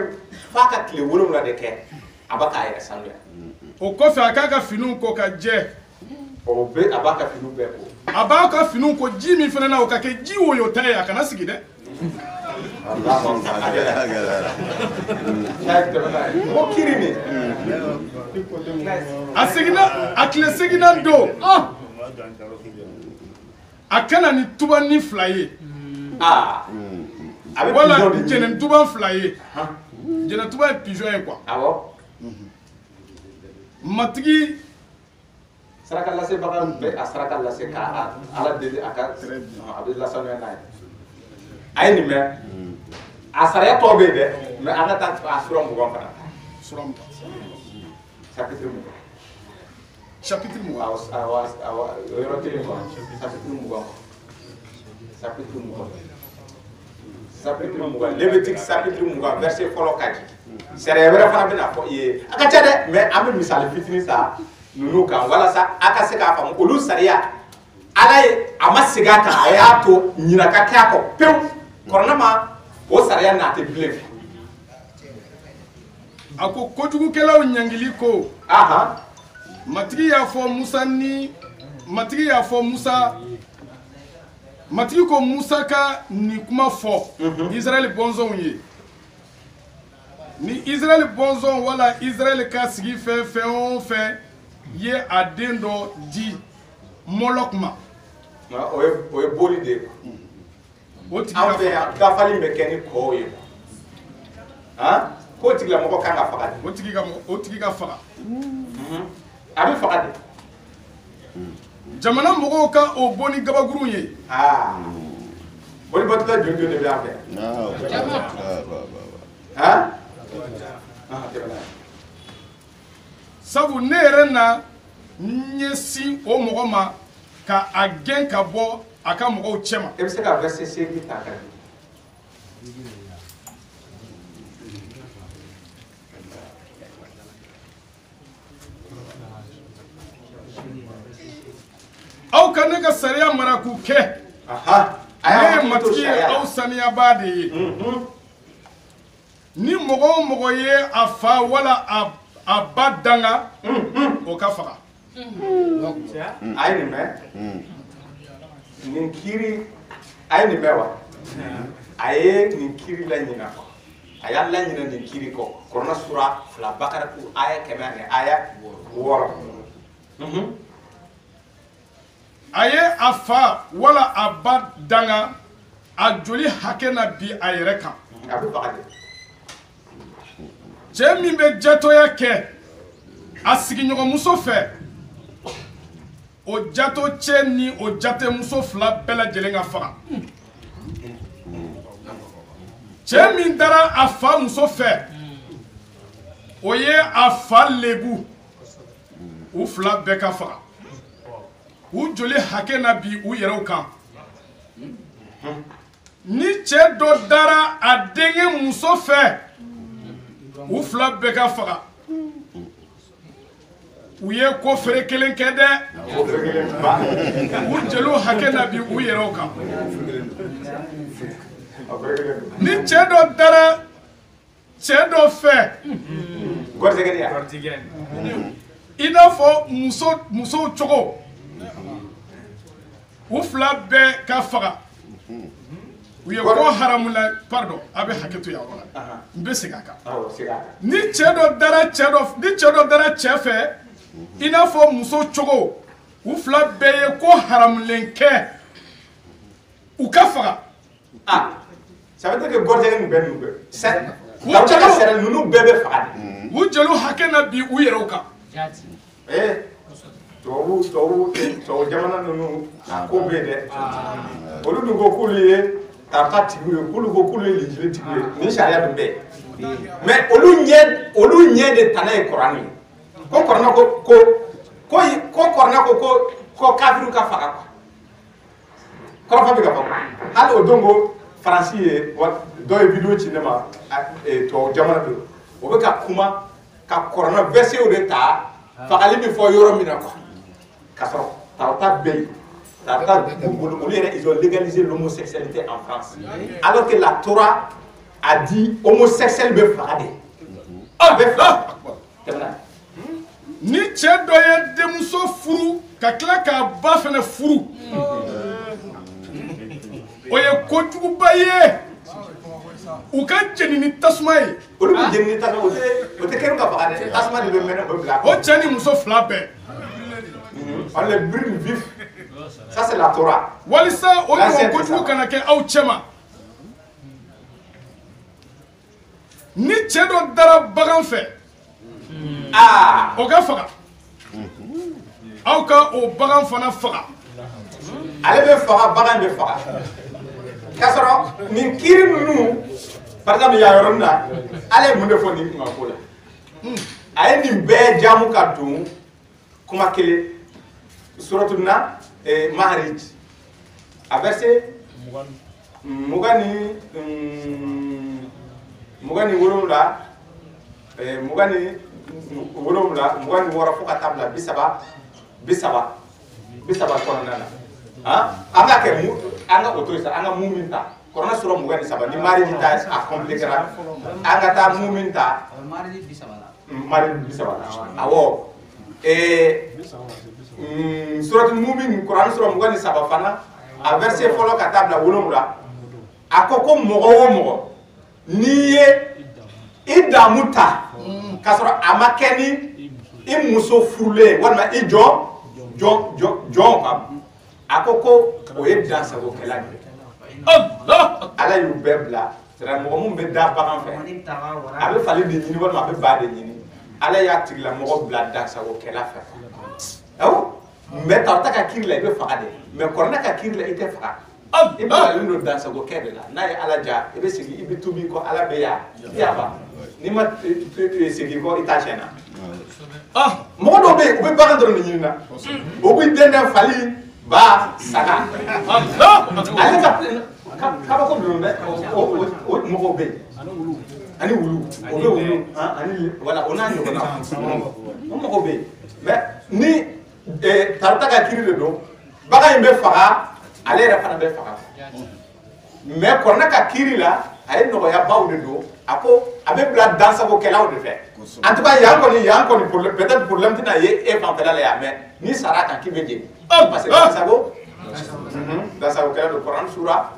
f'a ka tile 7 de kɛ a b'a k'a yɛrɛ sanuya o kɔfɛ a k'a ka finiw ko ka jɛ o bɛ a b'a ka finiw bɛɛ ko a b'a ka finiw ko ji min fana na o ka kɛ ji woyota ye a kana sigi dɛ ko kiri nin a seginna a tile seginna don a kana ni tubanin 2 ye wala jɛnɛ tuban 2 ye jɛnɛ tuban ye pigeon ye quoi matigi saraka lasebaga bɛ a saraka lase ka ala deli a ka a bɛ lasanuya n'a ye a ye nin mɛn a sariya tɔ bɛ yen dɛ mɛ an ka taa a sura 20 fana chapitre 20 chapitre mugan yɔrɔ kelen quoi chapitre mugan chapitre mugan chapitre mugan Lévitique chapitre mugan verset fɔlɔ ka di sariya wɛrɛ fana bɛna fɔ i ye a ka ca dɛ mais an bɛ misali fitinin ta ninnu kan walasa a ka se k'a faamu olu sariya ala ye a ma segin a kan a y'a to ɲina ka kɛ a kɔ pewu kɔrɔna ma o sariya n'a tɛ bilen a ko kojugukɛlaw ɲangili ko matigi y'a fɔ matigi ko Musa ka nin kuma fɔ Israël bɔnsɔnw ye ni Israël bɔnsɔn wala Israël ka sigi fɛn o fɛn ye a den dɔ di Molok ma o ye boli de ye o tigi an fɛ yan dafali bɛ kɛ ni kɔw ye k'o tigilamɔgɔ kan ka faga de o tigi ka faga a bɛ faga de jamana mɔgɔw ka o bɔ ni gabakurun ye boli bɔtɔla jɔn de bɛ an fɛ sabu ne yɛrɛ na ɲɛsin o mɔgɔ ma ka a gɛn ka bɔ a ka mɔgɔw cɛ ma e bɛ se ka verset 8 ta ka di aw ka ne ka sariya mara k'u kɛ ne ye matigi ye aw saniyabaa de ye ni mɔgɔ o mɔgɔ ye a fa wala a ba danga o ka faga a ye nin mɛn nin kiiri a ye nin mɛn wa a ye nin kiiri laɲina a y'a laɲina nin kiiri kɔ kɔrɔna sura 2 Bakara aya 100 aya 6 a ye a fa wala a ba danga a joli hakɛ na bi a yɛrɛ kan a bɛ faga de cɛ min bɛ jatɔya kɛ a sigiɲɔgɔnmuso fɛ o jato cɛ ni o jatemuso 2 bɛɛ lajɛlen ka faga cɛ min dara a fa muso fɛ o ye a fa lebu u 2 bɛɛ ka faga u joli hakɛ na bi u yɛrɛw kan ni cɛ dɔ dara a denkɛ muso fɛ u 2 bɛɛ ka faga u ye ko feere kelen kɛ dɛ u jeliw hakɛ na bi u yɛrɛw kan ni cɛ dɔ dara cɛ dɔ fɛ i n'a fɔ musow cogo u 2 bɛɛ ka faga u ye ko haramula pardon a bɛ hakɛ to yan yɔrɔ la n bɛ segin a kan ni cɛ dɔ dara cɛ fɛ i n'a fɔ muso cogo u 2 bɛɛ ye ko haramulen kɛ u ka faga ça veut dire que gɔrɔjɛgɛ nin bɛɛ ninnu bɛɛ bɛ faga de u jeliw hakɛ na bi u yɛrɛw kan tubabu jamana ninnu a ko bɛ yen dɛ olu dun ko k'olu ye tarata tigiw ye k'olu ko k'olu ye linjili tigiw ye nin sariya dun bɛ yen mais olu ɲɛ de tana ye kuranɛ ye ko kuranɛ ko kafiriw ka faga quoi kɔrɔfɔ bɛ ka fɔ hali o don ko faransi ye dɔ ye video ci ne ma tubabu jamana don o bɛ ka kuma ka kuranɛ versetw de ta fagali bɛ fɔ yɔrɔ min na quoi k'a sɔrɔ tarata bɛ yen tarata olu yɛrɛ ils ont légalisé l'homosexualité en France alors que la Torah a dit homosexuel bɛ faga de a bɛ faga ni cɛ dɔ ye denmuso furu ka tila k'a ba fɛnɛ furu o ye kojuguba ye u ka jeni ni tasuma ye olu bɛ jeni ni tasuma o tɛ kɛnɛ ka faga dɛ tasuma de bɛ mɛnɛ o bɛ bila o cɛ ni muso 2 bɛɛ on les brûle vif ça c'est la Torah walisa o ɲɔgɔn kojugu kana kɛ aw cɛ ma ni cɛ dɔ dara bagan fɛ o ka faga aw ka o bagan fana faga ale bɛ faga bagan bɛ faga k'a sɔrɔ nin kiiri ninnu par exemple yan yɔrɔnin na ale ye mun de fɔ nin kunkanko la a ye nin bɛɛ jaamu ka don kuma kelen suratul na Ma'arij a verset mugani wolonwula mugani wɔɔrɔ fo ka taa bila bisaba kɔnɔna na an ka kɛ an ka o to yen sa an ka mun min ta kɔnɔna sɔrɔ mugani saba ni Ma'arij ta a compliquera an ka taa mun min ta Ma'arij bisaba la awɔ suratul Mu'min Quran sura mugani saba fana a verset fɔlɔ ka taa bila wolonwula a ko ko mɔgɔ o mɔgɔ n'i ye i damu ta k'a sɔrɔ a ma kɛ ni i muso furulen walima i jɔn kan a ko o ye dansagokɛla de ye ala y'u bɛɛ bila mɔgɔ mun bɛ da bagan fɛ a bɛ fali de ɲini walima a bɛ ba de ɲini ala y'a tigilamɔgɔ bila dansagokɛla fɛ awɔ mais ta ka kiri la i bɛ faga de mais kɔrɔna ka kiri la i tɛ faga i bilalen don dansagokɛ de la n'a ye ala ja i bɛ segin i bɛ tubi kɔ ala bɛ yan i y'a fa n'i ma segin kɔ i t'a tiɲɛ na mɔgɔ dɔw bɛ yen u bɛ bagan dɔrɔn de ɲini na o bɛ dɛndɛn fali ba saga ale ka kabako dɔrɔn dɛ o mɔgɔw bɛ yen ani wulu o bɛ wulu ani wala o n'a ɲɔgɔnna o mɔgɔw bɛ yen mais ni tarata ka kiri de don bagan in bɛ faga ale yɛrɛ fana bɛ faga mais kɔrɔna ka kiri la a ye nɔgɔya baw de don a ko a bɛ bila dansagokɛlaw de fɛ en tout cas yan kɔni peut-être problème tɛna ye e fanfɛla la yan mais n'i sara a kan k'i bɛ jeni parce que dansagokɛla don Kuran sura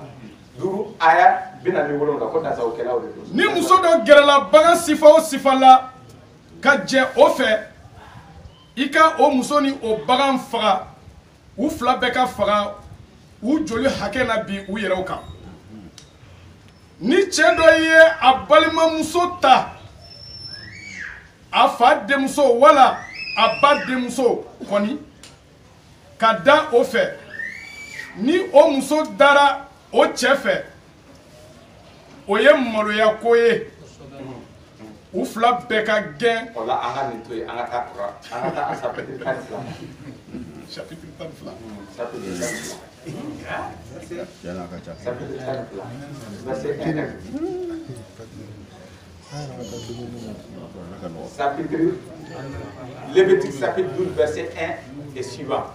5 aya 47 ko dansagokɛlaw de don. ni muso dɔ gɛrɛla bagan sifa o sifa la ka jɛ o fɛ i ka o muso ni o bagan faga u fila bɛɛ ka faga u joli hakɛ na bi u yɛrɛw kan ni cɛ dɔ ye a balimamuso ta a fa denmuso wala a ba denmuso kɔni ka da o fɛ ni o muso dara o cɛ fɛ o ye maloya ko ye u fila bɛɛ ka gɛn. o la an ka nin to yen an ka taa kura an ka taa chapitre 12 chapitre 12 chapitre 12 verset 1 chapitre Lévitique chapitre 12 verset 1 et suivant.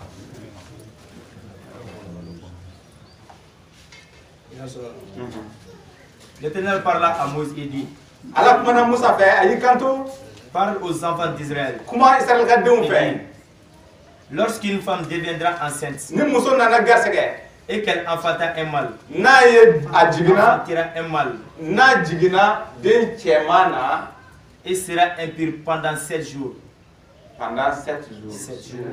L'Éternel parla à Moïse et dit, parle aux enfants d'Israël. Lorsqu'une femme deviendra enceinte et qu'elle enfantera un mâle, et sera impur pendant 7 jours. Pendant 7 jours. 7 jours.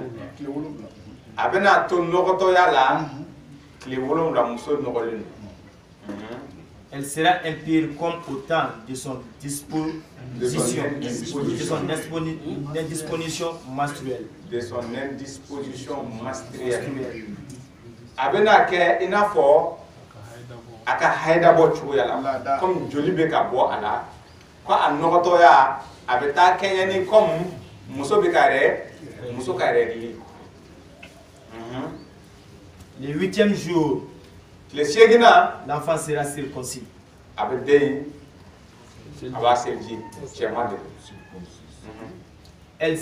Elle sera impure comme au temps de son indisposition menstruelle. De son indisposition menstruelle. Abena ke inafo aka haida bo chuya comme joli be ka bo ala ko anogoto ya abeta kenyani comme muso be kare muso kare li. Le 8e jour, l'enfant sera circoncis. Elle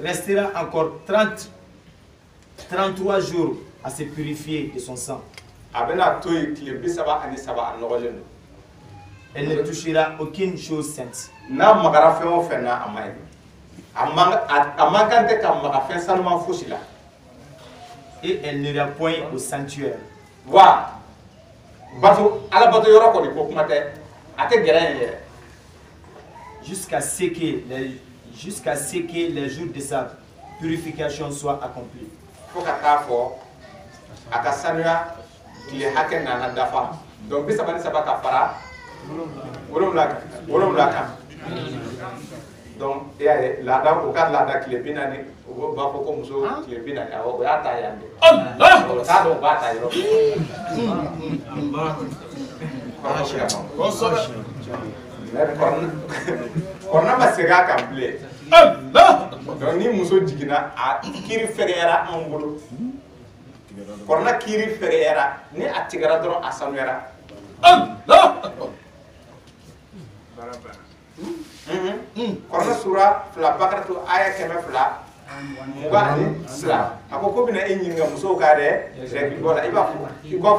restera encore 33 jours à se purifier de son sang. Elle ne touchera aucune chose sainte. Et elle n'ira point au sanctuaire. Jusqu'à ce que les jours de sa purification soient accomplis. Donc, il y a l'ada au cas de l'ada qui est bien année, on va pour comme ça qui est bien année. On va tailler. Ça donc va tailler. On a ma sega complète. donc ni muso jiginna a kiri fɛgɛyara an bolo kɔrɔna kiri fɛgɛyara ni a tigɛra dɔrɔn a sanuyara kɔrɔna sura fila bakaratu aya 100 mugan ni fila a ko bɛna e ɲininka musow ka règle bɔ la i b'a fɔ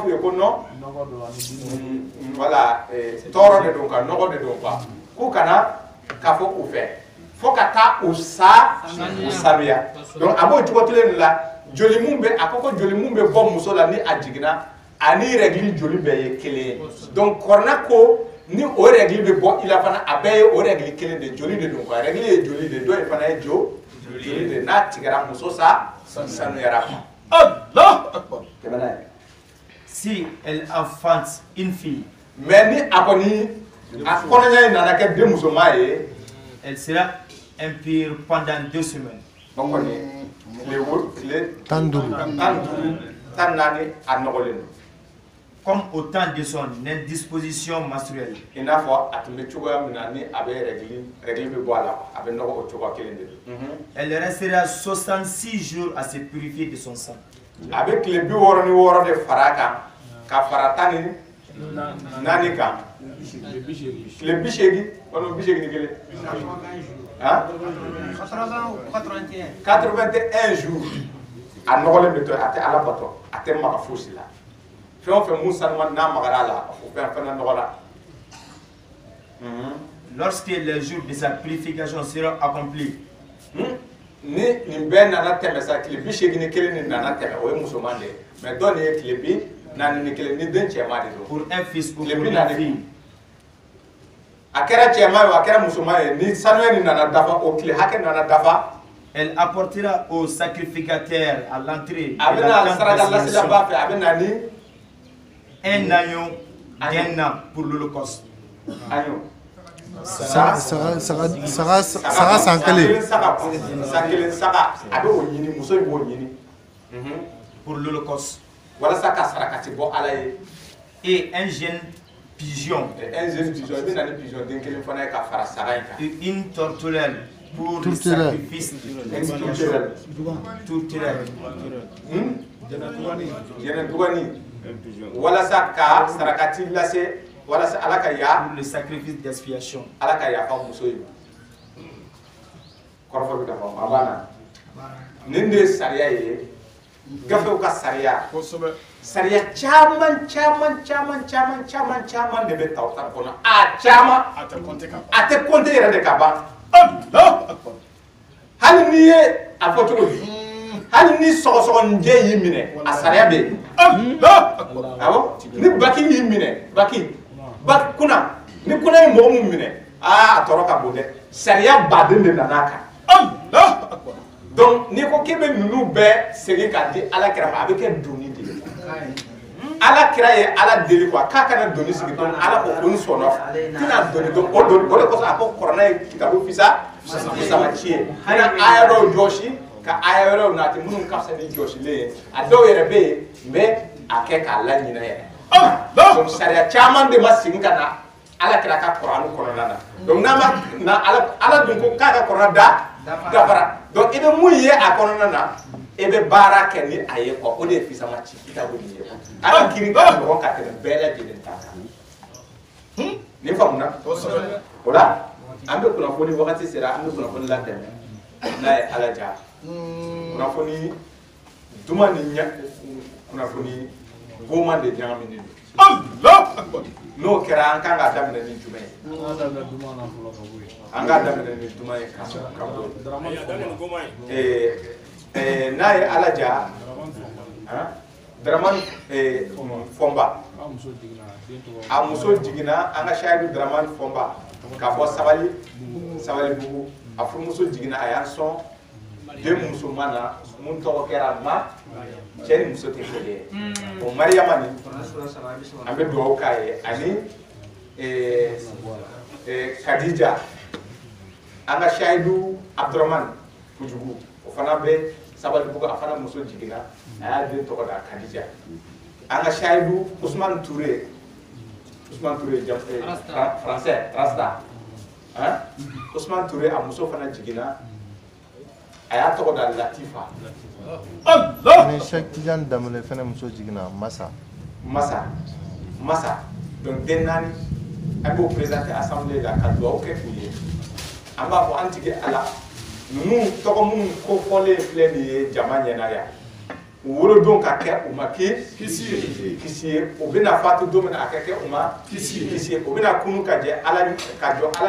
ye ko non voilà tɔɔrɔ de don ka nɔgɔ de don quoi k'u kana k'a fɔ u fɛ fo ka taa u sanuya donc a b'o cogo kelen de la joli mun bɛ a ko joli mun bɛ bɔ muso la ni a jiginna ani règle joli bɛɛ ye kelen ye donc kɔrɔna ko ni o règle bɛ bɔ i la fana a bɛɛ ye o règle kelen de joli de don quoi règle ye joli de dɔ in fana ye joli de n'a tigɛra muso sanuyara Si elle enfante une fille, mais ni a kɔni a kɔnɔɲa in nana kɛ den musoman ye elle sera impure pendant 2 semaines. o kɔni tile 15 14 a nɔgɔlen don. Comme au temps de son indisposition menstruelle. I n'a fɔ a tun bɛ cogoya min na ni a bɛ règle bɛ bɔ a la a bɛ nɔgɔ o cogoya kelen de don. Elle restera 66 jours à se purifier de son sang. A bɛ tile 66 de fara a kan ka fara 14 kan tile 80 walima 81 han 81 jours a nɔgɔlen bɛ to a tɛ ala bato a tɛ maga fosi la fɛn o fɛn mun sanuma n'a magara a la o fɛn fana nɔgɔra. Lorsque les jours de sa purification seront accomplis, ni nin bɛɛ nana tɛmɛ sa tile 81 ni nana tɛmɛ o ye musoman de ye mais dɔ nin ye tile 41 ni den cɛman de don. pour un fils ou pour tile une fille, a kɛra cɛman ye o a kɛra musoman ye ni sanuya ni nana dafa o tile hakɛ nana dafa. elle apportera au sacrificateur à l'entrée a bɛ na saraka lasila ba fɛ a bɛ na ni un agneau d'un an pour l'holocauste. agneau. Saga san kelen. San kelen saga a bɛ o ɲini muso in b'o ɲini. Pour l'holocauste. walasa ka sarakati bɔ ala ye. Et un jeune pigeon. un jeune pigeon i bɛ na ni pigeon den kelen fana ye ka fara saga in kan. Et une tourterelle pour le sacrifice. Tourterelle. Jɛnɛtugani walasa ka sarakati lase walasa ala ka ya pour le sacrifice d'expiation. ala ka yafa muso ye kɔrɔfɔ bɛ ka fɔ a banna nin de ye sariya ye gafew ka sariya sariya caman de bɛ ta o ta kɔnɔ a caman a tɛ compter yɛrɛ de ka ban hali n'i ye a fɔ cogo di hali ni sɔgɔsɔgɔnijɛ y'i minɛ a sariya bɛ yen awɔ ni baki y'i minɛ baki kuna ni kuna ye mɔgɔ min minɛ a tɔɔrɔ ka bon dɛ sariya baden de nana a kan donc n'i ko k'i bɛ ninnu bɛɛ segin k'a di ala kira ma a bɛ kɛ doni de ye ala kira ye ala deli quoi k'a kana doni sigi donc ala ko n sɔnna tɛna doni donc o de kosɔn a ko kɔrɔna ye kitabu fisamaci ye kana aya dɔw jɔsi ka aya wɛrɛw nati minnu ka fisa ni jɔsilen ye a dɔw yɛrɛ bɛ yen n bɛ a kɛ k'a laɲinɛ yɛrɛ donc sariya caman de ma segin ka na ala kira ka kuranɛ kɔnɔna na donc n'a ma ala dun ko k'a ka kuranɛ dafara donc i bɛ mun ye a kɔnɔna na i bɛ baara kɛ ni a ye quoi o de ye fisamaci kitabu nin ye ala kiiri ka ɲɔgɔn ka tɛmɛ bɛɛ lajɛlen ta kan nin faamuna o la an bɛ kunnafoni wagati sera an bɛ kunnafoni latɛmɛ n'a ye ala ja kunnafoni duman ni kunnafoni goman de ɲagaminen don n'o kɛra an kan k'a daminɛ ni jumɛn ye an k'a daminɛ ni duman ye ka bɔ n'a ye ala ja Dramane Fɔnba a muso jiginna an ka sayidu Dramane Fɔnba k'a bɔ Sabalibugu a furumuso jiginna a y'an sɔn den musoman na mun tɔgɔ kɛra ma cɛ ni muso tɛ kelen ye o Mariyama nin an bɛ dugawu k'a ye ani Kadija an ka sayidu Abdurahmane Kojugu o fana bɛ Sabalibugu a fana muso jiginna a y'a den tɔgɔ da Kadija an ka sayidu Usman Ture français Rasta Usman Ture a muso fana jiginna a y'a tɔgɔ da Latifa. Allah. Ni Cheikh Tidiane Damele fɛnɛ muso jiginna Massa. Massa. Donc den naani an b'o présenter assemblée la ka dugawu kɛ u ye. An b'a fɔ an tigi Ala ninnu tɔgɔ minnu kofɔlen filɛ nin ye jama ɲɛna yan. U wolodon ka kɛ u ma kisi ye. U bɛna fatu don min na a ka kɛ u ma kisi ye. U bɛna kunu ka jɔ Ala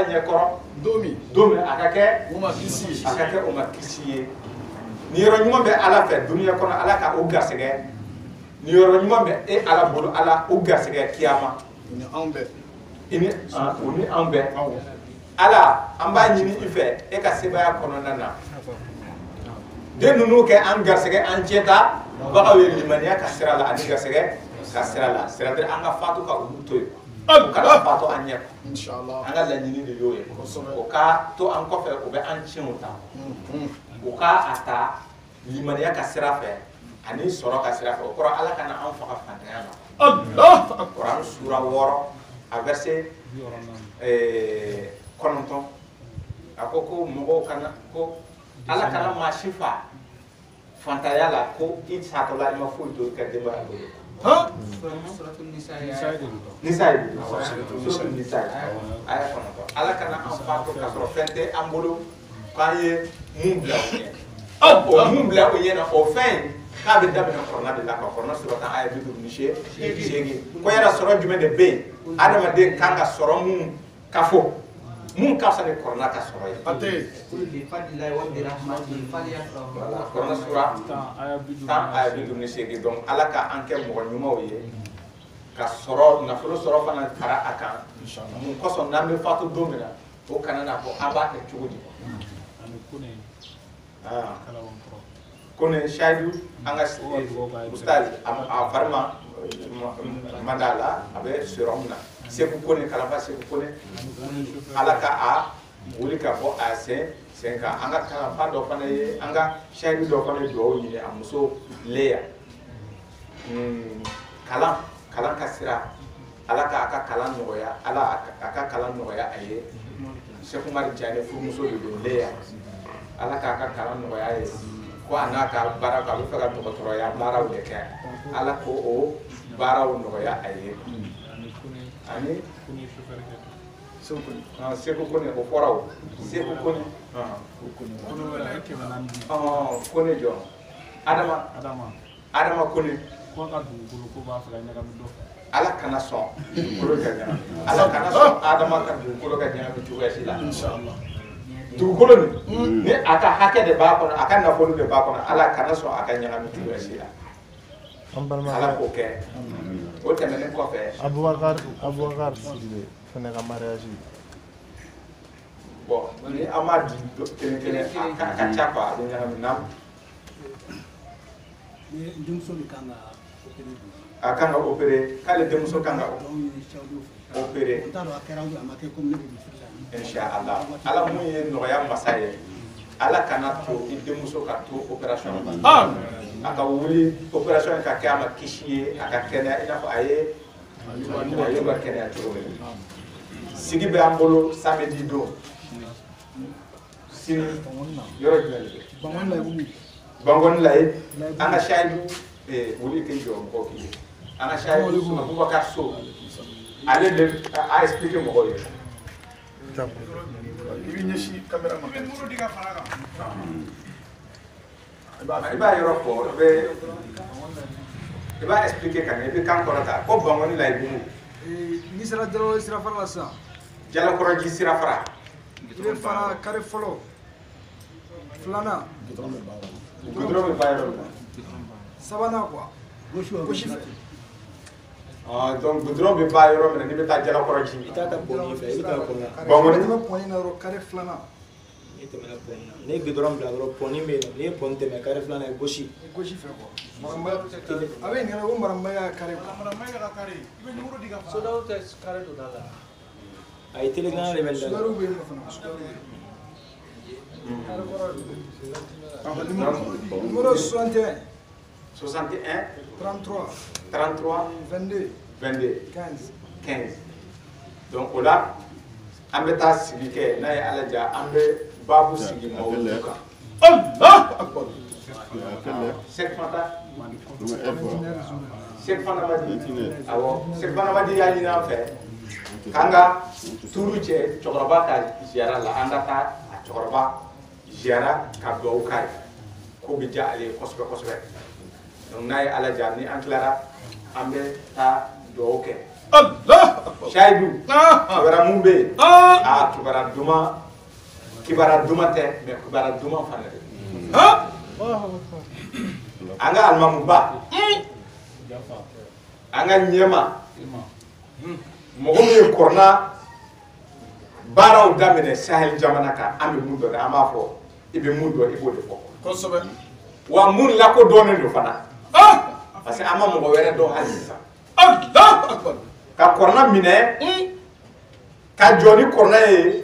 ɲɛkɔrɔ don min a ka kɛ u ma kisi ye. Ni yɔrɔ ɲuman bɛ Ala fɛ duniya kɔnɔ Ala ka o garisɛgɛ. Ni yɔrɔ ɲuman bɛ e Ala bolo Ala o garisɛgɛ kiyama. O ni anw bɛɛ. Ala an b'a ɲini i fɛ e ka sebaya kɔnɔna na. Den ninnu kɛ an garisɛgɛ an cɛ ta bagaw ye limaniya ka sira la ani garisɛgɛ ka sira la. C'est-à-dire an ka fatu ka olu to yen. U kana fatu an ɲɛ. An ka laɲini de y'o ye. O ka to an kɔfɛ o bɛ an tiɲɛw ta. U ka a ta limaniya ka sira fɛ ani sɔrɔ ka sira fɛ. O kɔrɔ Ala kana an faga fantanya la. Allah. Kuran sura 6 a verset 9 a ko ko mɔgɔw kana ko Ala kana maa si fa fantanya la ko i satɔla i ma foyi to i ka denbaya bolo. Suratul Nisa aya 9 Ala kana an fa to ka sɔrɔ fɛn tɛ an bolo k'an ye mun bila o ɲɛ. O mun bila o ɲɛ na o fɛn k'a bɛ daminɛ kɔrɔna de la ka kɔrɔna sɔrɔ tan aya 58 ko yala sɔrɔ jumɛn de bɛ yen adamaden kan ka sɔrɔ mun ka fɔ mun ka fisa ni kɔrɔna ka sɔrɔ ye. Kɔrɔna sura 10 aya 58 donc Ala ka an kɛ mɔgɔ ɲumanw ye ka sɔrɔ nafolo sɔrɔ fana fara a kan mun kosɔn n'an bɛ fatu don min na o kana na fɔ an b'a kɛ cogo di. Kone Shaidu an ka ustaz a farima manda la a bɛ serum na Seku Kone kalafa Seku Kone Ala ka a wuli ka bɔ a sen kan an ka kalafa dɔ fana ye an ka Shaidu dɔ fana ye dugawu ɲini a muso Leya kalan ka sira Ala ka a ka kalan nɔgɔya Ala a ka kalan nɔgɔya a ye Seku Umar Jane furumuso de don Leya Ala ka a ka kalan nɔgɔya ye ko a n'a ka baara a bɛ fɛ ka dɔgɔtɔrɔya baaraw de kɛ Ala ko o baaraw nɔgɔya a ye ani Seku Kone o fɔra o Seku Kone Kone jɔ Adama Kone Ala kana sɔn dugukolo ka ɲagami Ala kana sɔn Adama ka dugukolo ka ɲagami cogoya si la dugukolo nin ni a ka hakɛ de b'a kɔnɔ a ka nafolo de b'a kɔnɔ Ala kana sɔn a ka ɲagami cogoya si la Ala k'o kɛ o tɛmɛnen kɔfɛ Abubakar Sidibe fɛnɛ ka mariage bon ni an m'a di kelen a ka ca quoi a bɛ ɲagami na a kan ka opérer k'ale denmuso kan ka opérer Inch'Allah Ala mun ye nɔgɔya masa ye Ala kana to i denmuso ka to opération na a ka wuli opération ka kɛ a ma kisi ye a ka kɛnɛya i n'a fɔ a ye ka kɛnɛya cogo min sigi bɛ an bolo samedi don sini yɔrɔ jumɛn de bɛ Bangoni la ye an ka Shaidu wuli k'i jɔ mɔgɔw k'i ye an ka Shaidu Abubakar So ale de a expliqué mɔgɔw ye. I b'i ɲɛsin caméra ma. I b'a yɔrɔ fɔ i b'a expliqué ka ɲɛ i bɛ kan kɔrɔta ko Bangoni la i b'u. N'i sera dɔrɔn sirafara la sisan. Jalakɔrɔji sirafara. I bɛ fara kari fɔlɔ filanan. Goudron bɛ ba yɔrɔ min na. Sabanan quoi. Gosi fɛ. Donc goudron bɛ ba yɔrɔ min na n'i bɛ taa Jalakɔrɔji. I t'a ta pɔnni fɛ i bɛ taa pɔnni na. Bangoni. N'i bɛ pɔnni na dɔrɔn kari filanan. N'i tɛmɛna pɔnni na n'i ye goudron bila dɔrɔn pɔnni bɛ yen nɔ n'i ye pɔnni tɛmɛ kari filanan ye gosi. Gosi fɛ quoi. A bɛ ɲininka ko maramaya ka kari. Maramaya ka kari i bɛ numéro di ka fara. Sodaw tɛ kari don da la. A ye télégramme de bɛ da la. Sudariw bɛ yen nɔ fana sudariw bɛ yen. Numéro 61. 61. 33. 33. 22. 22. 15. Donc o la an bɛ taa sigi kɛ n'a ye Ala diya an bɛ baabu sigi mawludu kan. Allah akbar. Sek fanta. Sek fanta madi. Awo sek fanta madi ya ni na fe. Kanga turu che chokoroba ka ziara la anda ta chokoroba ziara ka do kai. Ko bi ja ale kosbe kosbe. Donc nay ala jani an clara ambe ta do ke. Allah akbar. Shaidu. Kibara mumbe. Kibara duma te mais kibara duma fana. Ha? Anga almamu ba. Anga nyema. Mogo mi korna baraw damene Sahel jamana ka ambe mundo da amafo ibe mundo ibo de foko. Kosobe. Wa mun la ko donen do fana. Parce que ama mogo were do halisa. Allah akbar. Ka korna mine ka joni korna e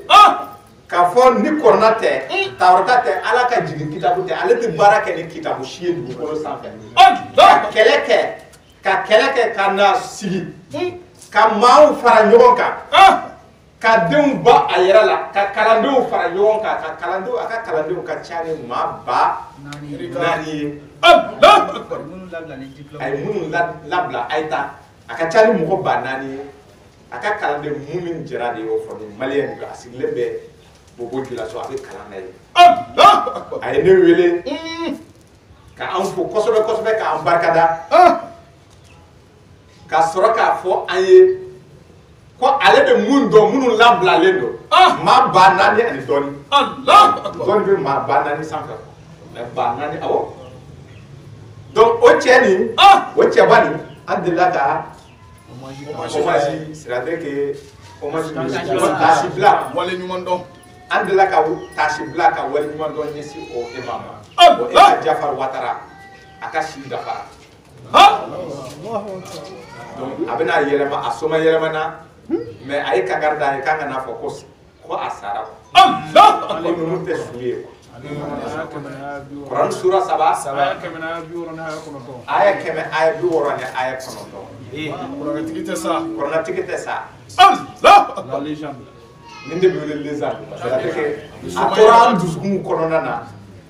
ka fo ni korna te tawrata te ala ka jigi kitabu te ale te baraka ni kitabu shiye du ko sanfɛ Allah ka keleke ka na sigi ka maaw fara ɲɔgɔn kan ka denw ba a yɛrɛ la ka kalandenw fara ɲɔgɔn kan ka kalandenw a ka kalandenw ka ca ni maa ba naani ye Allah akbar. a ye minnu labila a ye taa a ka ca ni mɔgɔ ba naani ye a ka kalanden mun min jɛra de y'o fɔ ni maliyɛn a sigilen bɛ bobo de la so a bɛ kalan na ye Allah akbar. a ye ne wele ka an fo kosɛbɛ kosɛbɛ k'an barikada ka sɔrɔ k'a fɔ an ye ko ale bɛ mun dɔn minnu labilalen don maa ba naani ani dɔɔni Allah akbar. dɔɔni bɛ maa ba naani sanfɛ mɛ ba naani awɔ donc o cɛ nin o cɛba nin an delila ka hommage c'est-à-dire que hommage tasi bila Wale ɲuman dɔn. an delila ka tasi bila ka wale ɲuman dɔn ɲɛsin o imam ma o imam Jafar Watara a ka si dafara donc a bɛna yɛlɛma a soma yɛlɛmana mais a ye kankari da ye k'an kana fɔ ko a sara Allah ko ninnu tɛ su ye Quran sura 7 aya 100 aya 90 Kuranatigi tɛ sa. kuranatigi tɛ sa Allah akbar. nin de bɛ wele lezard c'est-à-dire que a tora an dusukun kɔnɔna na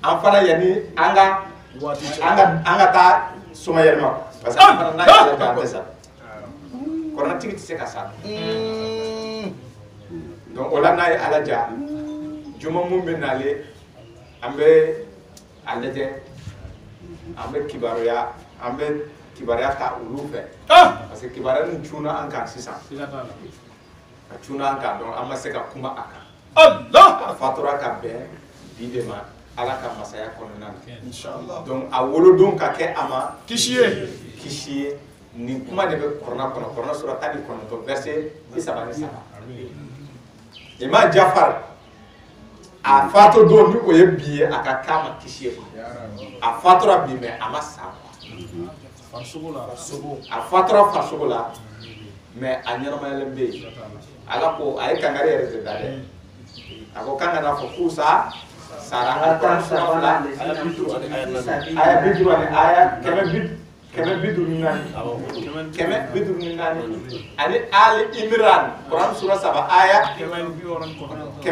an fana yanni an ka taa soma yɛlɛma parce que an fana n'a yɛlɛ an tɛ sa kuranatigi tɛ se ka sa donc o la n'a ye ala ja juma mun bɛ nale an bɛ a lajɛ an bɛ kibaruya ta olu fɛ parce que kibaruya nin cunna an kan sisan a cunna an kan donc an ma se ka kuma a kan Allah a fatura ka bɛn bi de ma ala ka masaya kɔnɔna na inshallah. donc a wolodon ka kɛ a ma Kisi ye. kisi ye nin kuma de bɛ kɔrɔna kɔnɔ kɔrɔna sura 19 verset 33 Imam Jafar a fato don ni o ye bi ye a ka k'a ma kisi ye a fatura bi mais a ma sa a fatura farisogo la mais a ɲɛnamayalen bɛ yen ala ko a ye kankari yɛrɛ de da dɛ a ko k'an kana fɔ k'u sa sara a ka sura 2 aya 50 ani aya 154 ani Ali Imran Quran sura 7 aya 169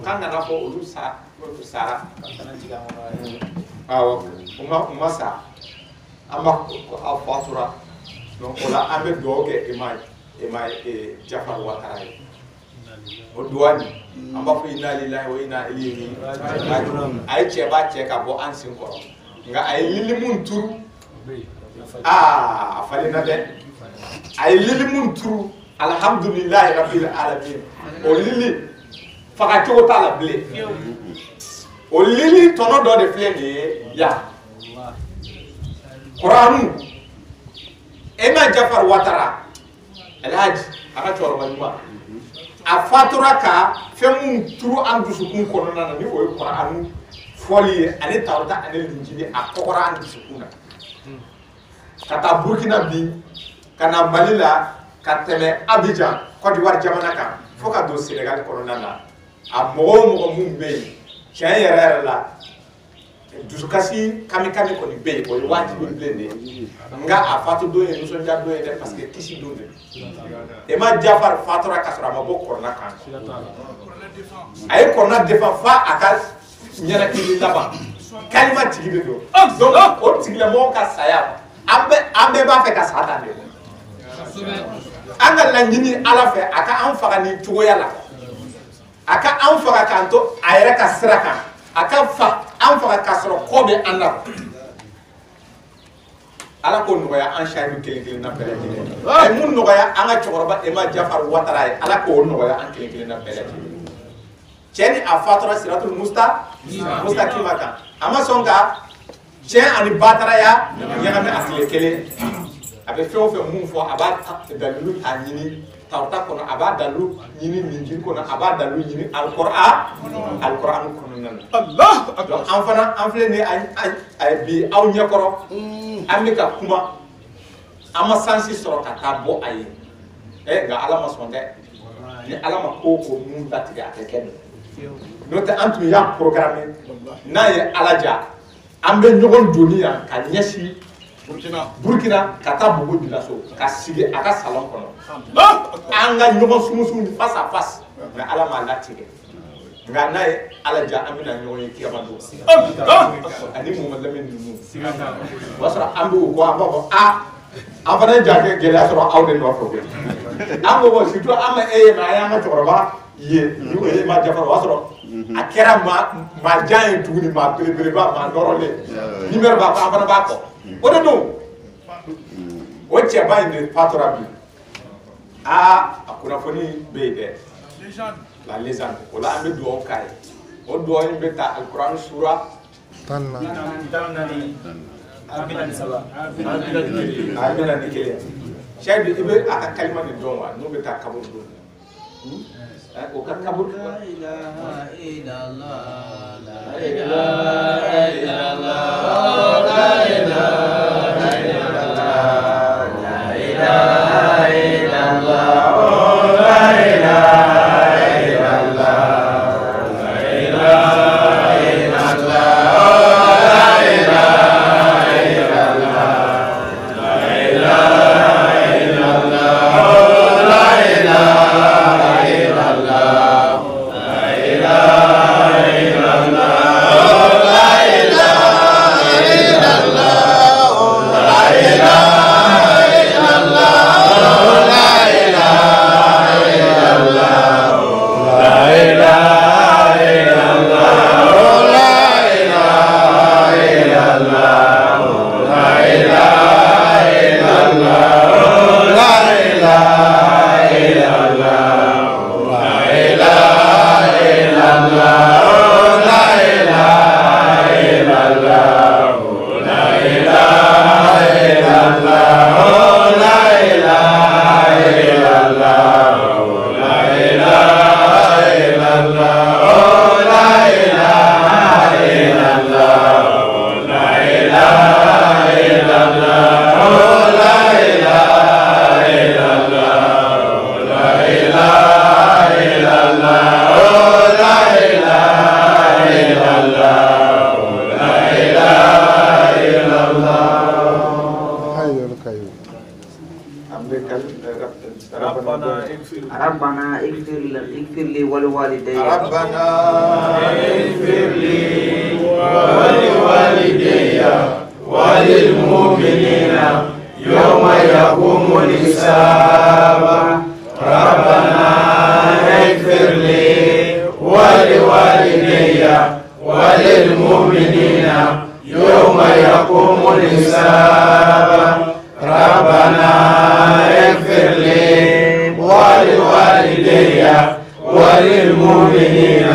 k'an kana fɔ olu sara awɔ u ma sa an b'a a fatura donc o la an bɛ dugawu kɛ Imam Jafar Watara ye o dugawu nin an b'a fɔ inna lillahi wa inna ilayhi raji'un a ye cɛba cɛ ka bɔ an sen kɔrɔ nka a ye lili mun turu a falenna dɛ a ye lili mun turu alhamdulillahi rabbil alamin o lili faga cogo t'a la bilen o lili tɔnɔ dɔ de filɛ nin ye yan Kuranu Imam Jafar Watara Alhaji a ka cɛkɔrɔba ɲuman a fatura ka fɛn mun turu an dusukun kɔnɔna na ni o ye Kuranu fɔli ye ani Tawurata ani Linjili a kɔgɔra an dusukun na ka taa Burkina bi ka na Mali la ka tɛmɛ Abidjan Côte d'Ivoire jamana kan fo ka don Sénégal kɔnɔna na a mɔgɔ o mɔgɔ mun bɛ yen tiɲɛ yɛrɛ yɛrɛ la dusukasi kami kɔni bɛ yen o ye wajibi bilen de ye nka a fatu don ye nisɔndiya don ye dɛ parce que kisi don de Imam Jafar fatura ka sɔrɔ a ma bɔ kɔrɔna kan a ye kɔrɔna défend fa a ka ɲɛna kili laban kalima tigi de don donc o tigilamɔgɔ ka saya an bɛɛ b'a fɛ ka sa ta de an ka laɲini ala fɛ a ka an faga nin cogoya la a ka an faga k'an to a yɛrɛ ka sira kan a ka an faga k'a sɔrɔ kɔ bɛ an na ala k'o nɔgɔya an sahidu kelen kelen na bɛɛ lajɛlen a ye mun nɔgɔya an ka cɛkɔrɔba Ema Jafari Watara ye ala k'o nɔgɔya an kelen kelen na bɛɛ lajɛlen cɛ ni a fatura siratul mustaqima kan a ma sɔn ka cɛ ani bataraya ɲagami a tile kelen a bɛ fɛn o fɛn mun fɔ a b'a dalilu ta ɲini tawrata kɔnɔ a b'a dalilu ɲini linjili kɔnɔ a b'a dalilu ɲini alikuran kɔnɔna na donc an fana an filɛ ni bi aw ɲɛkɔrɔ an bɛ ka kuma an ma sansi sɔrɔ ka taa bɔ a ye nka ala ma sɔn dɛ ni ala ma ko ko mun latigɛ a tɛ kɛ n'o tɛ an tun y'a programme n'a ye ala ja an bɛ ɲɔgɔn doni yan ka ɲɛsin Burkina ka taa Bobo Dioulasso ka sigi a ka salon kɔnɔ an ka ɲɔgɔn sumusumu face à face mais ala m'a latigɛ nka n'a ye ala ja an bɛna ɲɔgɔn ye kiyama don ani Mamadu Lamini ninnu o b'a sɔrɔ an bɛ o kɔ an b'a fɔ an fana ye ja kɛ gɛlɛya sɔrɔ aw de nɔfɛ koyi an ko bon surtout an ma e ye mais an y'an ka cɛkɔrɔba ye ni o ye Ema Jafari o b'a sɔrɔ a kɛra maa jan ye tuguni maa belebeleba maa nɔrɔlen numéro b'a kɔ an fana b'a kɔ o de don o cɛba in de fatura bi a kunnafoni bɛ yen dɛ la légende o la an bɛ dugawu k'a ye o dugawu in bɛ ta alikuran sura 14 a bɛna ni kelen Seyidu i bɛ a ka kalima de dɔn wa n'o bɛ taa kaburu don o ka kaburu la ilaha illallah la ilaha illallah la ilaha illallah la ilaha illallah la ilaha illallah la ilaha ربنا اغفر لي ولوالدي ربنا اغفر لي ولوالدي وللمؤمنين يوم يقوم الحساب ربنا اغفر لي ولوالدي وللمؤمنين يوم يقوم الحساب ربنا اغفر لي ولوالدي وللمؤمنين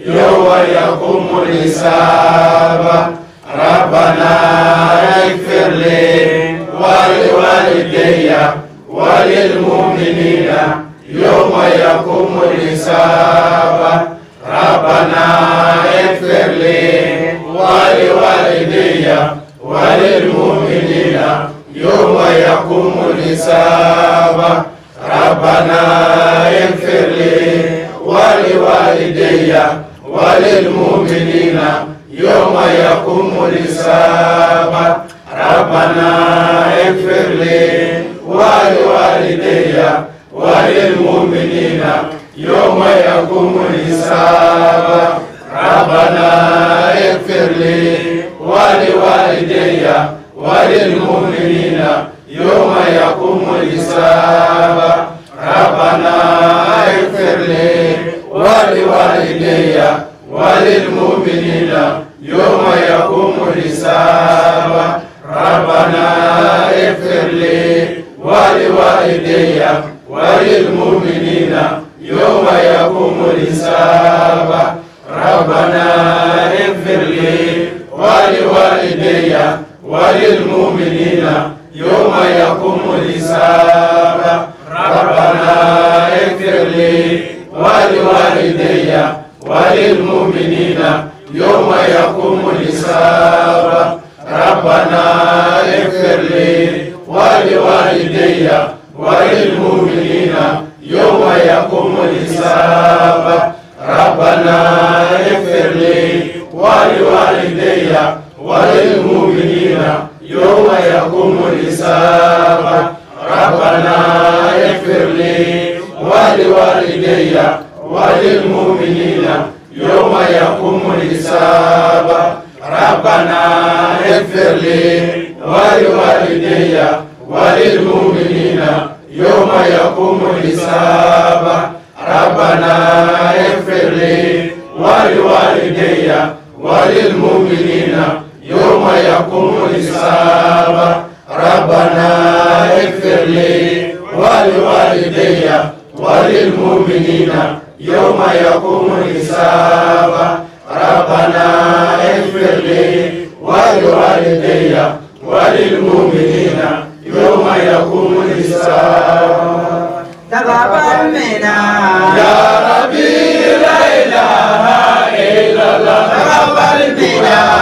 يوم يقوم الحساب ربنا اغفر لي ولوالدي وللمؤمنين يوم يقوم الحساب ربنا اغفر لي ولوالدي وللمؤمنين يوم يقوم الحساب ربنا اغفر لي ولوالدي وللمؤمنين يوم يقوم الحساب ربنا اغفر لي ولوالدي وللمؤمنين يوم يقوم الحساب ربنا اغفر لي ولوالدي وللمؤمنين يوم يقوم الحساب ربنا اغفر لي ولوالدي وللمؤمنين يوم يقوم الحساب ربنا اغفر لي ولوالدي وللمؤمنين يوم يقوم الحساب ربنا اغفر لي ولوالدي وللمؤمنين يوم يقوم الحساب ربنا اغفر لي ولوالدي وللمؤمنين يوم يقوم الحساب ربنا اغفر لي ولوالدي وللمؤمنين يوم يقوم الحساب ربنا اغفر لي ولوالدي وللمؤمنين يوم يقوم الحساب ربنا اغفر لي ولوالدي وللمؤمنين يوم يقوم الحساب ربنا اغفر لي ولوالدي وللمؤمنين يوم يقوم الحساب ربنا اغفر لي ولوالدي وللمؤمنين يوم يقوم الحساب ربنا اغفر لي ولوالدي وللمؤمنين يوم يقوم الحساب ربنا اغفر لي ولوالدي وللمؤمنين يوم يقوم الحساب تقبل منا يا ربي لا إله إلا الله تقبل منا